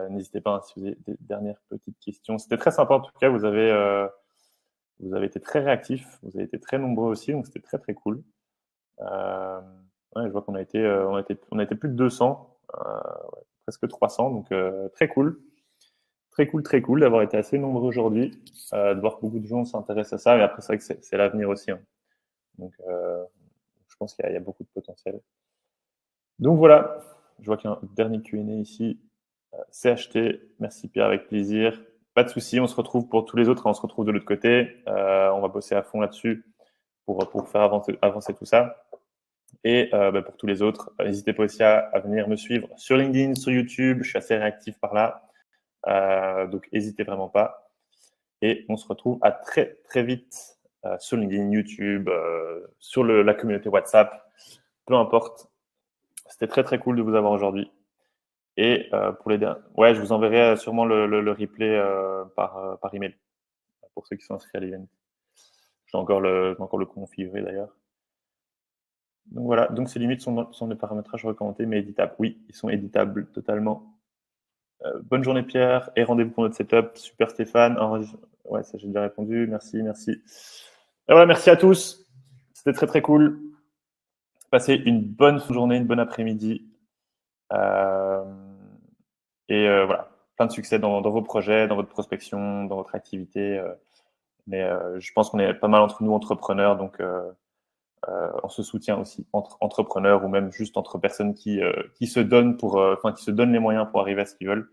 A: N'hésitez pas, hein, si vous avez des dernières petites questions. C'était très sympa en tout cas. Vous avez été très réactifs. Vous avez été très nombreux aussi, donc c'était très très cool. Ouais, je vois qu'on a été plus de 200, presque 300, donc très cool. Très cool d'avoir été assez nombreux aujourd'hui, de voir que beaucoup de gens s'intéressent à ça. Mais après, c'est vrai que c'est l'avenir aussi. Hein. Donc, je pense qu'il y a beaucoup de potentiel. Donc voilà, je vois qu'il y a un dernier Q&A ici. C'est acheté. Merci Pierre, avec plaisir. Pas de souci, on se retrouve pour tous les autres. On se retrouve de l'autre côté. On va bosser à fond là-dessus pour faire avancer tout ça. Et pour tous les autres, n'hésitez pas aussi à venir me suivre sur LinkedIn, sur YouTube. Je suis assez réactif par là. Donc, n'hésitez vraiment pas. Et on se retrouve à très, très vite sur LinkedIn, YouTube, sur la communauté WhatsApp. Peu importe. C'était très, très cool de vous avoir aujourd'hui. Et pour les derniers, ouais, je vous enverrai sûrement le replay par email pour ceux qui sont inscrits à l'event. J'ai encore le configurer d'ailleurs. Donc voilà, donc ces limites sont des paramétrages recommandés mais éditables. Oui, ils sont éditables totalement. Bonne journée Pierre et rendez-vous pour notre setup. Super Stéphane. Ouais, ça j'ai déjà répondu. Merci. Et voilà, merci à tous. C'était très très cool. Passez une bonne journée, une bonne après-midi. Voilà, plein de succès dans vos projets, dans votre prospection, dans votre activité. Mais je pense qu'on est pas mal entre nous entrepreneurs, donc on se soutient aussi entre entrepreneurs ou même juste entre personnes qui se donnent qui se donnent les moyens pour arriver à ce qu'ils veulent.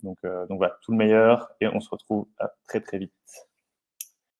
A: Donc voilà, tout le meilleur et on se retrouve très très vite.